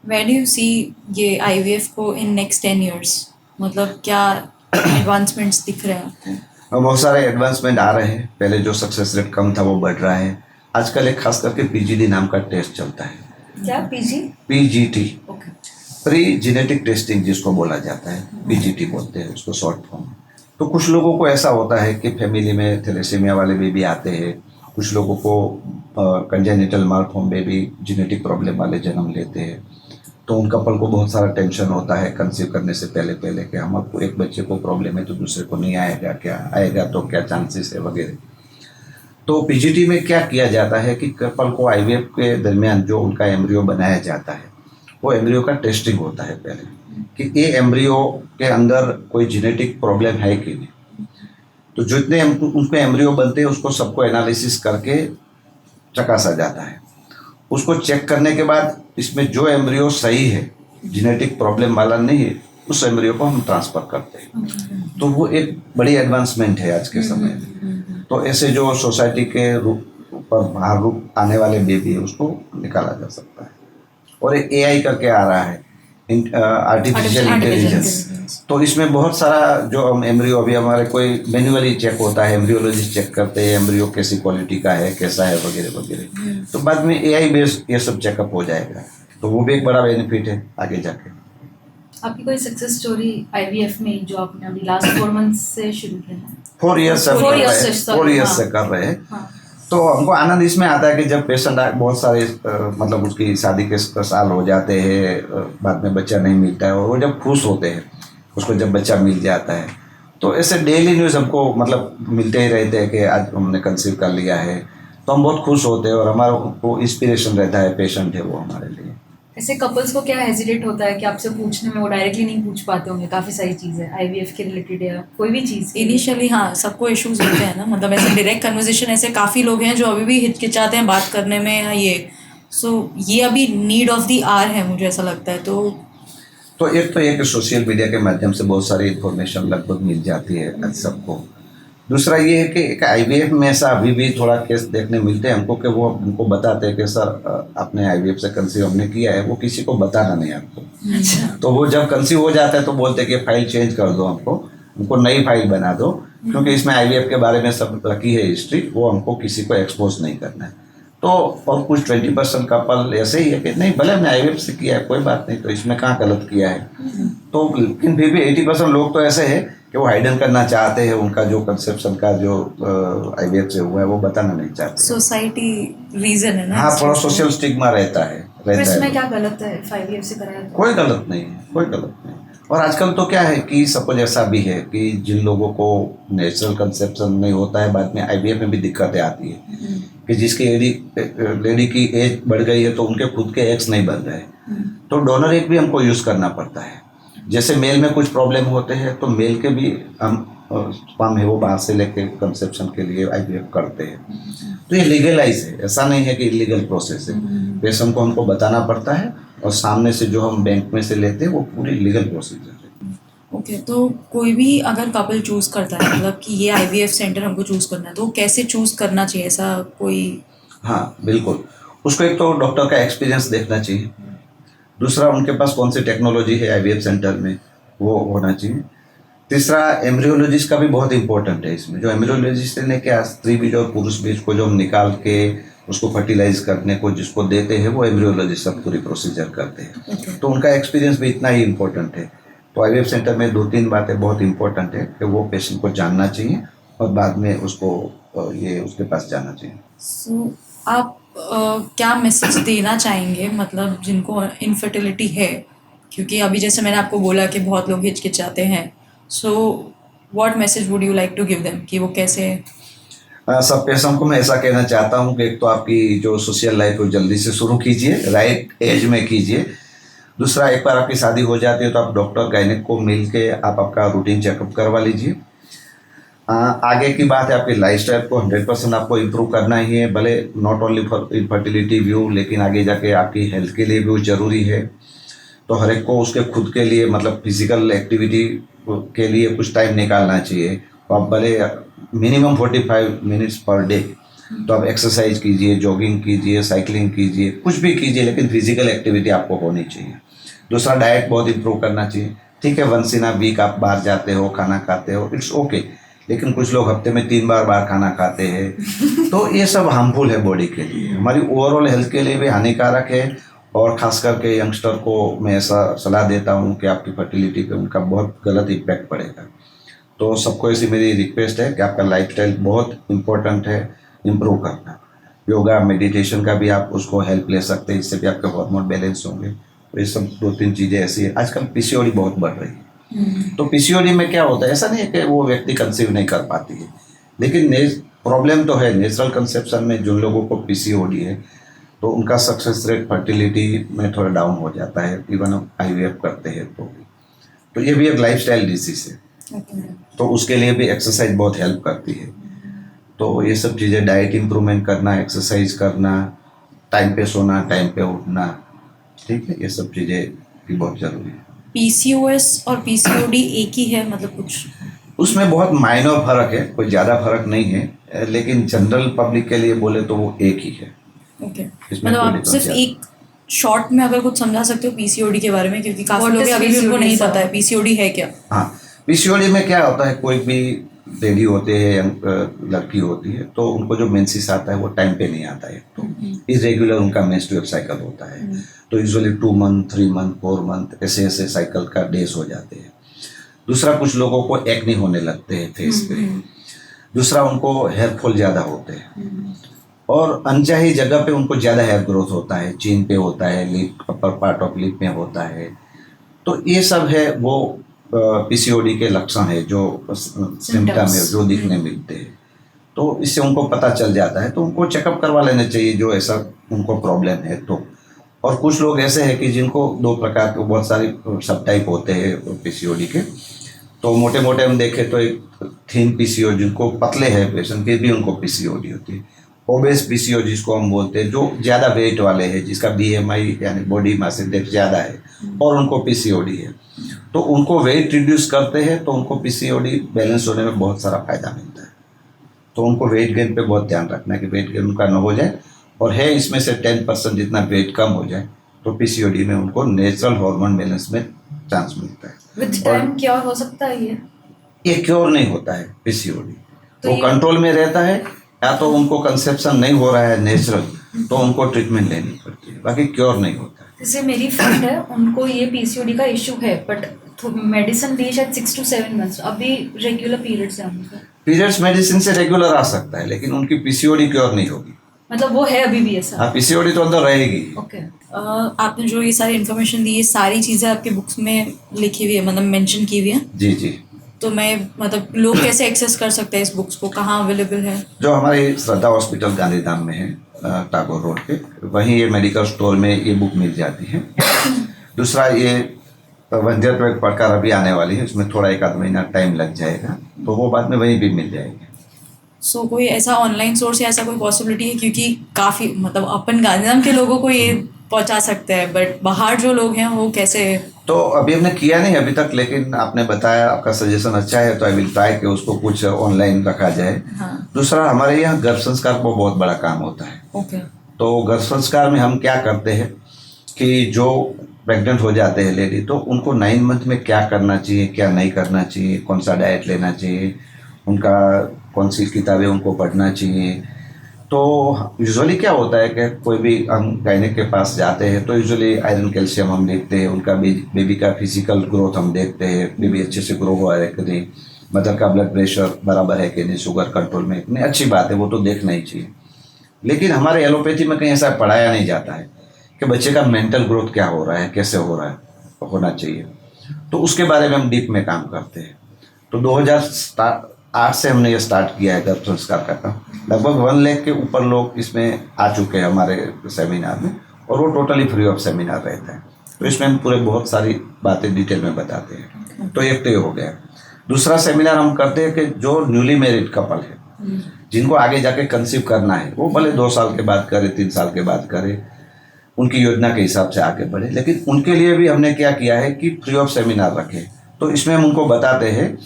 Where do you see ये IVF को in next 10 years? मतलब क्या एडवांसमेंट्स दिख रहे हैं आपको? और बहुत सारे एडवांसमेंट आ रहे हैं, पहले जो सक्सेस रेट कम था वो बढ़ रहा है। आजकल एक खास करके पीजीडी नाम का टेस्ट चलता है, क्या PG? PGT, okay. Pre genetic testing जिसको बोला जाता है, पीजीटी बोलते हैं उसको शॉर्ट फॉर्म। तो कुछ लोगों को ऐसा होता है कि फैमिली में थैलेसीमिया वाले बेबी आते हैं, कुछ लोगों को कंजेनिटल मालफॉर्म बेबी जेनेटिक प्रॉब्लम वाले जन्म लेते हैं, तो उन कपल को बहुत सारा टेंशन होता है कंसीव करने से पहले पहले कि हमको एक बच्चे को प्रॉब्लम है तो दूसरे को नहीं आएगा, क्या आएगा तो क्या चांसेस है वगैरह। तो पीजीटी में क्या किया जाता है कि कपल को आईवीएफ के दरमियान जो उनका एम्ब्रियो बनाया जाता है वो एम्ब्रियो का टेस्टिंग होता है पहले कि ये एम्ब्रियो के अंदर कोई जेनेटिक प्रॉब्लम है कि नहीं। तो जितने उनको एम्ब्रियो बनते हैं उसको सबको एनालिसिस करके चकासा जाता है। उसको चेक करने के बाद इसमें जो एम्ब्रियो सही है, जेनेटिक प्रॉब्लम वाला नहीं है, उस एम्ब्रियो को हम ट्रांसफ़र करते हैं। तो वो एक बड़ी एडवांसमेंट है आज के समय में। तो ऐसे जो सोसाइटी के रूप पर बाहर रूप आने वाले बेबी है उसको निकाला जा सकता है। और एक एआई करके आ रहा है, आर्टिफिशियल इंटेलिजेंस। तो इसमें बहुत सारा जो हम एम्ब्रियो, अभी हमारे कोई मैन्युअली चेक होता है, एम्ब्रियोलॉजिस्ट चेक करते हैं एम्ब्रियो कैसी क्वालिटी का है, कैसा है वगैरह वगैरह। तो बाद में एआई बेस्ड ये सब चेकअप हो जाएगा, तो वो भी एक बड़ा बेनिफिट है आगे जाके। आपकी कोई सक्सेस स्टोरी आईवीएफ में जो आपने अभी लास्ट 4 मंथ्स से शुरू किया है? 4 ईयर्स से 4 years से, sorry, 4 ईयर्स हाँ। से कर रहे हैं। हाँ। तो हमको आनंद इसमें आता है कि जब पेशेंट बहुत सारे मतलब उसकी शादी के साल हो जाते हैं, बाद में बच्चा नहीं मिलता है, और वो जब खुश होते हैं उसको जब बच्चा मिल जाता है, तो ऐसे डेली न्यूज़ हमको मतलब मिलते ही रहते हैं कि आज हमने कंसीव कर लिया है, तो हम बहुत खुश होते हैं और हमारा वो इंस्पिरेशन रहता है, पेशेंट है वो हमारे लिए। ऐसे कपल्स को क्या हेजिटेट होता है कि आपसे पूछने में, वो डायरेक्टली नहीं पूछ पाते होंगे काफ़ी सारी चीज़ें आईवीएफ के रिलेटेड या कोई भी चीज़? इनिशियली हाँ, सबको इश्यूज होते हैं ना, मतलब ऐसे डायरेक्ट कन्वर्सेशन, ऐसे काफ़ी लोग हैं जो अभी भी हिचकिचाते हैं बात करने में या ये। सो ये अभी नीड ऑफ द आवर है, मुझे ऐसा लगता है। तो एक तो ये कि सोशल मीडिया के माध्यम से बहुत सारी इन्फॉर्मेशन लगभग मिल जाती है आज सबको। दूसरा ये है कि एक आईवीएफ में ऐसा अभी भी थोड़ा केस देखने मिलते हैं हमको कि वो हमको बताते हैं कि सर आपने आईवीएफ से कंसीव हमने किया है, वो किसी को बताना नहीं आपको। तो वो जब कंसीव हो जाता है तो बोलते हैं कि फाइल चेंज कर दो, हमको नई फाइल बना दो, क्योंकि इसमें आईवीएफ के बारे में सब रखी है हिस्ट्री, वो हमको किसी को एक्सपोज नहीं करना है। तो और कुछ 20% कपल ऐसे ही है कि नहीं भले हमने आईवीएफ से किया है कोई बात नहीं, तो इसमें कहाँ गलत किया है। तो लेकिन फिर भी 80% लोग तो ऐसे है कि वो हाइडन करना चाहते हैं, उनका जो कंसेप्शन का जो आईवीएफ से हुआ है वो बताना नहीं चाहते। सोसाइटी रीजन है ना। हाँ, थोड़ा सोशल स्टिग्मा रहता है। फिर इसमें क्या गलत है 5 से कराया तो? कोई गलत नहीं है, कोई गलत नहीं। और आजकल तो क्या है कि सपोज ऐसा भी है कि जिन लोगों को नेचुरल कंसेप्शन नहीं होता है, बाद में आईवीएफ में भी दिक्कतें आती है कि जिसकी लेडी की एज बढ़ गई है तो उनके खुद के एग्स नहीं बन रहे, तो डोनर एग भी हमको यूज़ करना पड़ता है। जैसे मेल में कुछ प्रॉब्लम होते हैं तो मेल के भी हम स्पर्म है वो बाहर से लेके कंसेप्शन के लिए आईवीएफ करते हैं। तो ये लीगलाइज है, ऐसा नहीं है कि इलीगल प्रोसेस है। पेशेंट को हमको बताना पड़ता है और सामने से जो हम बैंक में से लेते हैं वो पूरी लीगल प्रोसीजर है। ओके, तो कोई भी अगर कपल चूज़ करता है, मतलब कि ये आईवीएफ सेंटर हमको चूज़ करना है, तो कैसे चूज़ करना चाहिए, ऐसा कोई? हाँ बिल्कुल, उसको एक तो डॉक्टर का एक्सपीरियंस देखना चाहिए, दूसरा उनके पास कौन सी टेक्नोलॉजी है आईवीएफ सेंटर में वो होना चाहिए, तीसरा एम्ब्रियोलॉजिस्ट का भी बहुत इंपॉर्टेंट है इसमें। जो एम्ब्रियोलॉजिस्ट ने क्या, स्त्री बीज और पुरुष बीज को जो हम निकाल के उसको फर्टिलाइज करने को जिसको देते हैं वो एम्ब्रियोलॉजिस्ट सब पूरी प्रोसीजर करते हैं। तो उनका एक्सपीरियंस भी इतना ही इम्पोर्टेंट है। तो आईवीएफ सेंटर में 2-3 बातें बहुत इंपॉर्टेंट है कि वो पेशेंट को जानना चाहिए और बाद में उसको ये उसके पास जाना चाहिए। सो आप क्या मैसेज देना चाहेंगे, मतलब जिनको इनफर्टिलिटी है, क्योंकि अभी जैसे मैंने आपको बोला कि बहुत लोग हिचकिचाते हैं, so what message would you like to give them कि वो कैसे? सब पेशेंट को मैं ऐसा कहना चाहता हूँ कि एक तो आपकी जो सोशल लाइफ है जल्दी से शुरू कीजिए, राइट एज में कीजिए। दूसरा, एक बार आपकी शादी हो जाती है तो आप डॉक्टर गायनेक को मिल के आप आपका रूटीन चेकअप करवा लीजिए। आगे की बात है, आपकी लाइफस्टाइल को 100% आपको इम्प्रूव करना ही है, भले not only for infertility view, लेकिन आगे जाके आपकी हेल्थ के लिए भी वो ज़रूरी है। तो हर एक को उसके खुद के लिए मतलब फिजिकल एक्टिविटी के लिए कुछ टाइम निकालना चाहिए। तो आप भले मिनिमम 45 मिनट्स पर डे तो आप एक्सरसाइज कीजिए, जॉगिंग कीजिए, साइकिलिंग कीजिए, कुछ भी कीजिए, लेकिन फिजिकल एक्टिविटी आपको होनी चाहिए। दूसरा, डाइट बहुत इंप्रूव करना चाहिए। ठीक है, वंस इन अ वीक आप बाहर जाते हो, खाना खाते हो, इट्स ओके, लेकिन कुछ लोग हफ्ते में 3 बार बाहर खाना खाते हैं तो ये सब हार्मफुल है बॉडी के लिए, हमारी ओवरऑल हेल्थ के लिए भी हानिकारक है। और ख़ास करके यंगस्टर को मैं ऐसा सलाह देता हूँ कि आपकी फर्टिलिटी पे उनका बहुत गलत इम्पैक्ट पड़ेगा। तो सबको ऐसी मेरी रिक्वेस्ट है कि आपका लाइफस्टाइल बहुत इम्पोर्टेंट है इम्प्रूव करना। योगा, मेडिटेशन का भी आप उसको हेल्प ले सकते हैं, इससे भी आपके हार्मोन बैलेंस होंगे। तो ये सब 2-3 चीज़ें ऐसी है। आजकल पीसीओडी बहुत बढ़ रही है। तो पीसीओडी में क्या होता है, ऐसा नहीं है कि वो व्यक्ति कंसीव नहीं कर पाती है, लेकिन प्रॉब्लम तो है नेचुरल कंसेप्शन में। जिन लोगों को पीसीओडी है तो उनका सक्सेस रेट फर्टिलिटी में थोड़ा डाउन हो जाता है, इवन हम आईवीएफ करते हैं तो ये भी एक लाइफस्टाइल डिसीज है। तो उसके लिए भी एक्सरसाइज बहुत हेल्प करती है। तो ये सब चीज़ें, डाइट इम्प्रूवमेंट करना, एक्सरसाइज करना, टाइम पे सोना, टाइम पे उठना, ठीक है, ये सब चीज़ें भी बहुत ज़रूरी है। पीसीओएस और पीसीओडी एक ही है, मतलब कुछ उसमें बहुत माइनर फर्क है, कोई ज़्यादा फर्क नहीं है, लेकिन जनरल पब्लिक के लिए बोले तो वो एक ही है। ओके, इसमें मतलब कोई आप difference सिर्फ नहीं। एक शॉर्ट में अगर कुछ समझा सकते हो पीसीओडी के बारे में, क्योंकि काफी What लोग is हैं, अभी भी उनको PCOD, नहीं sir? पता है पीसीओडी है क्या। हाँ, पीसीओडी में क्या होता है, कोई भी लेडी होते हैं या लड़की होती है तो उनको जो मेंसेस आता है वो टाइम पे नहीं आता है, तो इरेगुलर उनका मेंस्ट्रुअल साइकिल होता है। तो यूजुअली 2 मंथ, 3 मंथ, 4 मंथ ऐसे ऐसे साइकिल का डेज हो जाते हैं। दूसरा, कुछ लोगों को एक्ने होने लगते हैं फेस पे। दूसरा, उनको हेयर फॉल ज़्यादा होते हैं और अनचाही जगह पे उनको ज़्यादा हेयर ग्रोथ होता है, चीन पे होता है, lip, upper part of lip में होता है। तो ये सब है वो पीसीओडी के लक्षण है, जो सिम्टम है जो दिखने मिलते हैं। तो इससे उनको पता चल जाता है, तो उनको चेकअप करवा लेना चाहिए जो ऐसा उनको प्रॉब्लम है तो। और कुछ लोग ऐसे हैं कि जिनको 2 प्रकार के बहुत सारी सब टाइप होते हैं पीसीओडी के। तो मोटे मोटे हम देखें तो एक थिन पीसीओ, जिनको पतले हैं पेशेंट फिर भी उनको पीसीओडी होती है। ओबेस पीसीओ जिसको हम बोलते हैं, जो ज़्यादा वेट वाले हैं, जिसका बीएमआई यानी बॉडी मास इंडेक्स ज़्यादा है और उनको पीसीओडी है, तो उनको वेट रिड्यूस करते हैं तो उनको पीसीओडी बैलेंस होने में बहुत सारा फायदा मिलता है। तो उनको वेट गेन पे बहुत ध्यान रखना है कि वेट गेन उनका न हो जाए, और है इसमें से 10% जितना वेट कम हो जाए तो पीसीओडी में उनको नेचुरल हार्मोन बैलेंस में चांस मिलता है। विद टाइम क्या हो सकता है ये क्योर नहीं होता है पीसीओडी, तो वो ये- कंट्रोल में रहता है, या तो उनको कंसेप्शन नहीं हो रहा है नेचुरल तो उनको ट्रीटमेंट लेनी पड़ती है, बाकी क्योर नहीं होता है। जैसे मेरी फ्रेंड है, उनको ये पीसीओडी का इशू है, बट मेडिसिन ली शायद 6 to 7 months, अभी रेगुलर पीरियड्स है उनका। पीरियड्स मेडिसिन से रेगुलर आ सकता है, लेकिन उनकी पीसीओडी क्योर नहीं होगी। मतलब वो है अभी भी ऐसा। हाँ, पीसीओडी तो अंदर रहेगी। ओके। आपने जो ये सारी इन्फॉर्मेशन दी, ये सारी चीज़ें आपके बुक्स में लिखी हुई है, मतलब मेंशन की हुई है। जी जी। तो मैं मतलब लोग कैसे एक्सेस कर सकते हैं इस बुक्स को, कहाँ अवेलेबल है? जो हमारे श्रद्धा हॉस्पिटल गांधीधाम में है, टागोर रोड पे, वहीं ये मेडिकल स्टोर में ये बुक मिल जाती है। दूसरा, ये वंध्यत्व एक प्रकार अभी आने वाली है, उसमें थोड़ा 1 आध महीना टाइम लग जाएगा, तो वो बाद में वहीं भी मिल जाएगी। सो कोई ऐसा ऑनलाइन सोर्स या ऐसा कोई पॉसिबिलिटी है, क्योंकि काफ़ी मतलब अपन गांधीधाम के लोगों को ये पहुंचा सकते हैं, बट बाहर जो लोग हैं वो कैसे? तो अभी हमने किया नहीं अभी तक, लेकिन आपने बताया, आपका सजेशन अच्छा है, तो आई विल ट्राई कि उसको कुछ ऑनलाइन रखा जाए। हाँ, दूसरा, हमारे यहाँ गर्भ संस्कार को बहुत बड़ा काम होता है। ओके। तो गर्भ संस्कार में हम क्या करते हैं कि जो प्रेग्नेंट हो जाते हैं लेडी, तो उनको 9 मंथ में क्या करना चाहिए, क्या नहीं करना चाहिए, कौन सा डाइट लेना चाहिए, उनका कौन सी किताबें उनको पढ़ना चाहिए। तो यूजुअली क्या होता है कि कोई भी हम गायनेक के पास जाते हैं तो यूजुअली आयरन कैल्शियम हम देखते हैं, उनका बेबी का फिजिकल ग्रोथ हम देखते हैं, बेबी अच्छे से ग्रो हुआ है कि नहीं, मदर का ब्लड प्रेशर बराबर है कि नहीं, शुगर कंट्रोल में नहीं, अच्छी बात है, वो तो देखना ही चाहिए। लेकिन हमारे एलोपैथी में कहीं ऐसा पढ़ाया नहीं जाता है कि बच्चे का मेंटल ग्रोथ क्या हो रहा है, कैसे हो रहा है, होना चाहिए। तो उसके बारे में हम डीप में काम करते हैं। तो 2008 से हमने ये स्टार्ट किया है गर्भ संस्कार का काम। लगभग 1 लाख के ऊपर लोग इसमें आ चुके हैं हमारे सेमिनार में, और वो टोटली फ्री ऑफ सेमिनार रहता है। तो इसमें हम पूरे बहुत सारी बातें डिटेल में बताते हैं। तो एक तो ये हो गया। दूसरा सेमिनार हम करते हैं कि जो न्यूली मैरिड कपल है, जिनको आगे जाके कंसीव करना है, वो भले 2 साल के बाद करे, 3 साल के बाद करे, उनकी योजना के हिसाब से आगे बढ़े, लेकिन उनके लिए भी हमने क्या किया है कि फ्री ऑफ सेमिनार रखे। तो इसमें हम उनको बताते हैं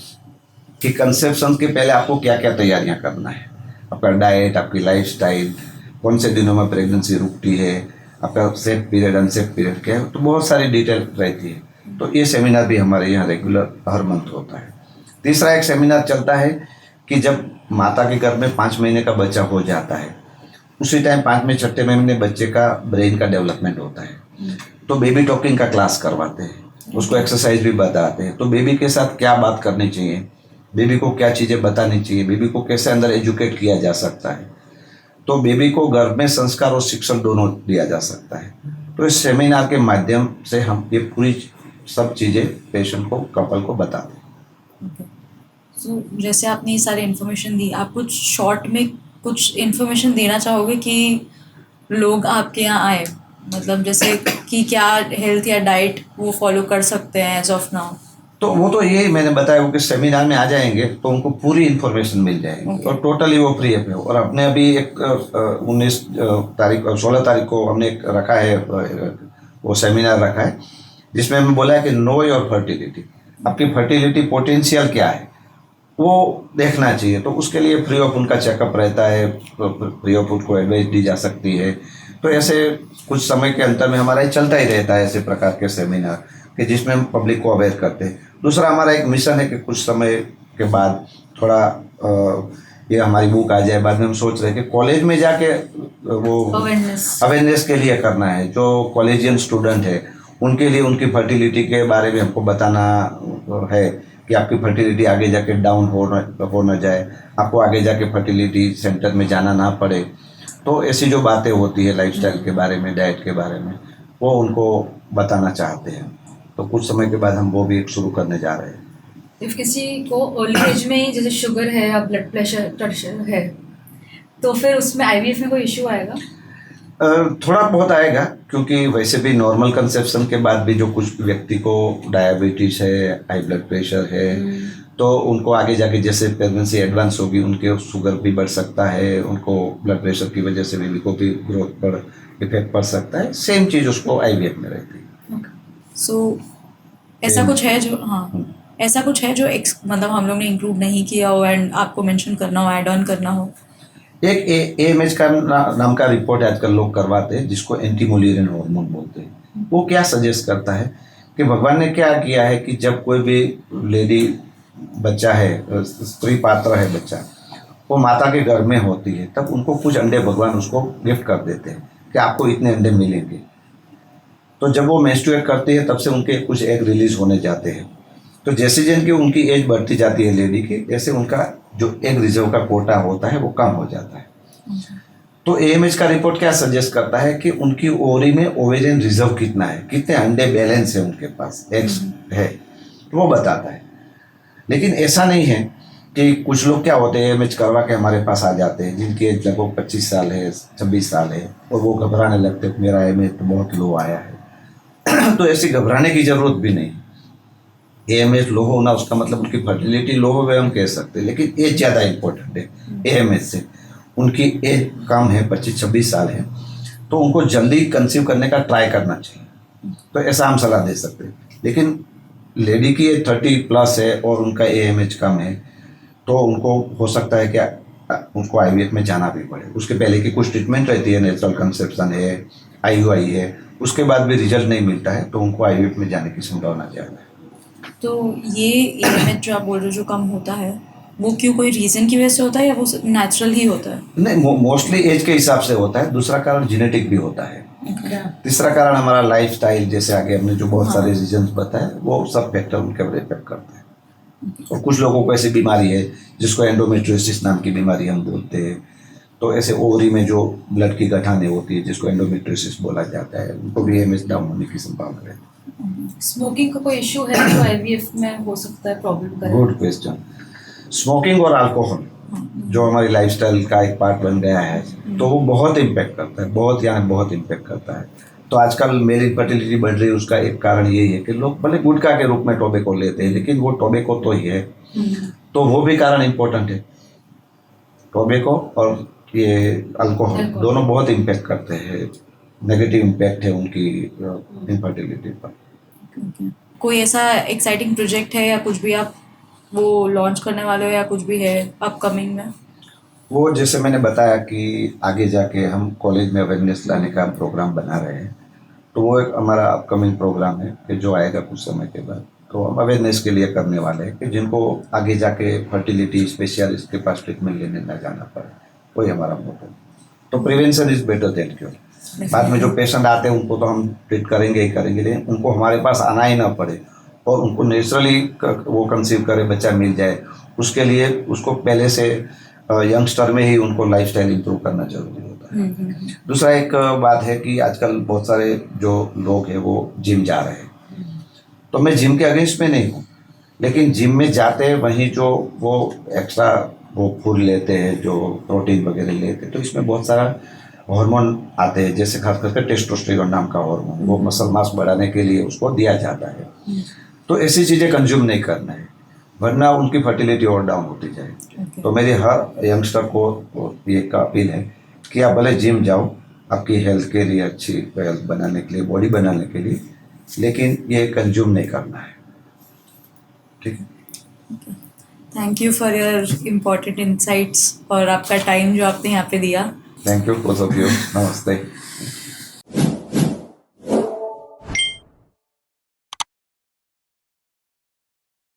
कि कंसेप्शन के पहले आपको क्या क्या तैयारियां करना है, आपका डाइट, आपकी लाइफस्टाइल, कौन से दिनों में प्रेगनेंसी रुकती है, आपका सेफ पीरियड अनसेफ पीरियड क्या है, तो बहुत सारी डिटेल रहती है। तो ये सेमिनार भी हमारे यहाँ रेगुलर हर मंथ होता है। तीसरा एक सेमिनार चलता है कि जब माता के गर्भ में 5 महीने का बच्चा हो जाता है, उसी टाइम 5वें 6ठे महीने बच्चे का ब्रेन का डेवलपमेंट होता है, तो बेबी टॉकिंग का क्लास करवाते हैं, उसको एक्सरसाइज भी बताते हैं। तो बेबी के साथ क्या बात करनी चाहिए, बेबी को क्या चीज़ें बतानी चाहिए, बेबी को कैसे अंदर एजुकेट किया जा सकता है, तो बेबी को गर्भ में संस्कार और शिक्षण दोनों दिया जा सकता है। तो इस सेमिनार के माध्यम से हम ये पूरी सब चीज़ें पेशेंट को, कपल को बताते हैं। सो जैसे आपने ये सारी इन्फॉर्मेशन दी, आप कुछ शॉर्ट में कुछ इन्फॉर्मेशन देना चाहोगे कि लोग आपके यहाँ आए, मतलब जैसे कि क्या हेल्थ या डाइट वो फॉलो कर सकते हैं एज ऑफ नाउ? तो वो तो यही मैंने बताया, वो कि सेमिनार में आ जाएंगे तो उनको पूरी इन्फॉर्मेशन मिल जाएगी। Okay. और टोटली वो फ्री है। और अपने अभी एक 19 तारीख और 16 तारीख को हमने एक रखा है, वो सेमिनार रखा है, जिसमें हमें बोला है कि नो योर फर्टिलिटी, आपकी फर्टिलिटी पोटेंशियल क्या है वो देखना चाहिए। तो उसके लिए फ्री ऑफ उनका चेकअप रहता है, फ्री ऑफ उनको एडवाइस दी जा सकती है। तो ऐसे कुछ समय के अंतर में हमारा ये चलता ही रहता है ऐसे प्रकार के सेमिनार, कि जिसमें हम पब्लिक को अवेयर करते हैं। दूसरा हमारा एक मिशन है कि कुछ समय के बाद थोड़ा ये हमारी बुक आ जाए, बाद में हम सोच रहे हैं कि कॉलेज में जाके वो अवेयरनेस के लिए करना है। जो कॉलेजियन स्टूडेंट है उनके लिए उनकी फर्टिलिटी के बारे में हमको बताना है कि आपकी फर्टिलिटी आगे जाके डाउन हो न जाए, आपको आगे जाके फर्टिलिटी सेंटर में जाना ना पड़े। तो ऐसी जो बातें होती है लाइफस्टाइल के बारे में, डाइट के बारे में, वो उनको बताना चाहते हैं। तो कुछ समय के बाद हम वो भी शुरू करने जा रहे हैं। इफ किसी को अर्ली एज में ही जैसे शुगर है या ब्लड प्रेशर है, तो फिर उसमें आईवीएफ में कोई इश्यू आएगा? थोड़ा बहुत आएगा, क्योंकि वैसे भी नॉर्मल कंसेप्शन के बाद भी जो कुछ व्यक्ति को डायबिटीज है, हाई ब्लड प्रेशर है, तो उनको आगे जाके जैसे प्रेगनेंसी एडवांस होगी उनके शुगर भी बढ़ सकता है, उनको ब्लड प्रेशर की वजह से बेबी को भी ग्रोथ पर इफेक्ट पड़ सकता है। सेम चीज़ उसको आईवीएफ में रहती है। सो ऐसा कुछ है जो, हाँ, ऐसा कुछ है जो मतलब हम लोग ने इंक्लूड नहीं किया हो एंड आपको मेंशन करना हो, ऐड ऑन करना हो? एक AMH का नाम का रिपोर्ट आजकल लोग करवाते हैं, जिसको एंटी मुलेरियन हार्मोन बोलते हैं। वो क्या सजेस्ट करता है कि भगवान ने क्या किया है कि जब कोई भी लेडी बच्चा है, स्त्री पात्र है बच्चा, वो माता के गर्भ में होती है, तब उनको कुछ अंडे भगवान उसको गिफ्ट कर देते हैं कि आपको इतने अंडे मिलेंगे। तो जब वो मेंस्ट्रुएट करती है तब से उनके कुछ एग रिलीज होने जाते हैं। तो जैसे जैसे उनकी एज बढ़ती जाती है लेडी की, जैसे उनका जो एग रिजर्व का कोटा होता है वो कम हो जाता है। तो AMH का रिपोर्ट क्या सजेस्ट करता है कि उनकी ओवरी में ओवेरियन रिजर्व कितना है, कितने अंडे बैलेंस है उनके पास, एग्स है, तो वो बताता है। लेकिन ऐसा नहीं है कि कुछ लोग क्या होते हैं AMH करवा के हमारे पास आ जाते हैं, जिनकी एज लगभग 25 साल है, 26 साल है, और वो घबराने लगते हैं मेरा AMH तो बहुत लो आया है। तो ऐसी घबराने की ज़रूरत भी नहीं। AMH लो होना उसका मतलब उनकी फर्टिलिटी लो हो गए हम कह सकते हैं, लेकिन एज ज़्यादा इम्पोर्टेंट है AMH से। उनकी एज कम है, 25-26 साल है, तो उनको जल्दी कंसीव करने का ट्राई करना चाहिए। तो ऐसा हम सलाह दे सकते हैं। लेकिन लेडी की एज 30+ है और उनका AMH कम है, तो उनको हो सकता है कि उनको IVF में जाना भी पड़े। उसके पहले की कुछ ट्रीटमेंट रहती है, नेचुरल कंसेप्शन है, IUI है, उसके बाद भी रिजल्ट नहीं मिलता है, तो उनको IVF में जाने की संभावना ज़्यादा है। तो ये AMH जो आप बोल रहे हो जो कम होता है, वो क्यों, कोई रीज़न की वजह से होता है या वो नेचुरल ही होता है? नहीं, मोस्टली एज के हिसाब से होता है। दूसरा कारण जेनेटिक भी होता है। तीसरा कारण हमारा लाइफस्टाइल, जैसे आगे हमने जो बहुत सारे रीजंस बताए, वो सब फैक्टर उनके ऊपर इफेक्ट करते हैं। और कुछ लोगों को ऐसी बीमारी है जिसको एंडोमेट्रियोसिस नाम की बीमारी हम बोलते हैं। तो ऐसे ओवरी में जो ब्लड की गठाने होती है जिसको एंडोमेट्रियोसिस बोला जाता है, उनको भी AMH डाउन होने की संभावना रहती है। स्मोकिंग का कोई इश्यू है जो आईवीएफ में हो सकता है प्रॉब्लम करे? Good question. स्मोकिंग और अल्कोहल जो हमारी लाइफस्टाइल का एक पार्ट बन गया है, तो वो बहुत इम्पेक्ट करता है, बहुत इम्पेक्ट करता है। तो आजकल मेल इनफर्टिलिटी बढ़ रही है, उसका एक कारण यही है कि लोग भले गुटखा के रूप में टोबैको लेते हैं, लेकिन वो टोबैको तो ही है, तो वो भी कारण इम्पोर्टेंट है। टोबैको और ये अल्कोहल दोनों बहुत इम्पैक्ट करते हैं, नेगेटिव इम्पैक्ट है उनकी इनफर्टिलिटी पर। कोई ऐसा एक्साइटिंग प्रोजेक्ट है या कुछ भी आप वो लॉन्च करने वाले हो या कुछ भी है अपकमिंग में? वो जैसे मैंने बताया कि आगे जाके हम कॉलेज में अवेयरनेस लाने का प्रोग्राम बना रहे हैं, तो वो एक हमारा अपकमिंग प्रोग्राम है कि जो आएगा कुछ समय के बाद, तो हम अवेयरनेस के लिए करने वाले हैं कि जिनको आगे जाके फर्टिलिटी स्पेशलिस्ट के पास ट्रीटमेंट लेने ना जाना पड़े, वही हमारा मोटो। तो prevention is better than cure. बाद में जो पेशेंट आते हैं उनको तो हम ट्रीट करेंगे ही करेंगे, लेकिन उनको हमारे पास आना ही ना पड़े और उनको नेचुरली वो कंसीव करे, बच्चा मिल जाए, उसके लिए उसको पहले से यंगस्टर में ही उनको लाइफस्टाइल इंप्रूव करना जरूरी होता है। दूसरा एक बात है कि आजकल बहुत सारे जो लोग हैं वो जिम जा रहे हैं, तो मैं जिम के अगेंस्ट में नहीं हूँ, लेकिन जिम में जाते हैं वहीं जो वो एक्स्ट्रा वो फूड लेते हैं, जो प्रोटीन वगैरह लेते हैं, तो इसमें बहुत सारा हार्मोन आते हैं, जैसे खास करके टेस्टोस्टेरोन नाम का हार्मोन, वो मसल मास बढ़ाने के लिए उसको दिया जाता है। तो ऐसी चीज़ें कंज्यूम नहीं करना है, वरना उनकी फर्टिलिटी और डाउन होती जाएगी। तो मेरी हर यंगस्टर को ये एक अपील है कि आप भले जिम जाओ आपकी हेल्थ के लिए, अच्छी हेल्थ बनाने के लिए, बॉडी बनाने के लिए, लेकिन ये कंज्यूम नहीं करना है। ठीक है, thank you for your important insights और आपका टाइम जो आपने यहाँ पे दिया। Thank you both of you, नमस्ते।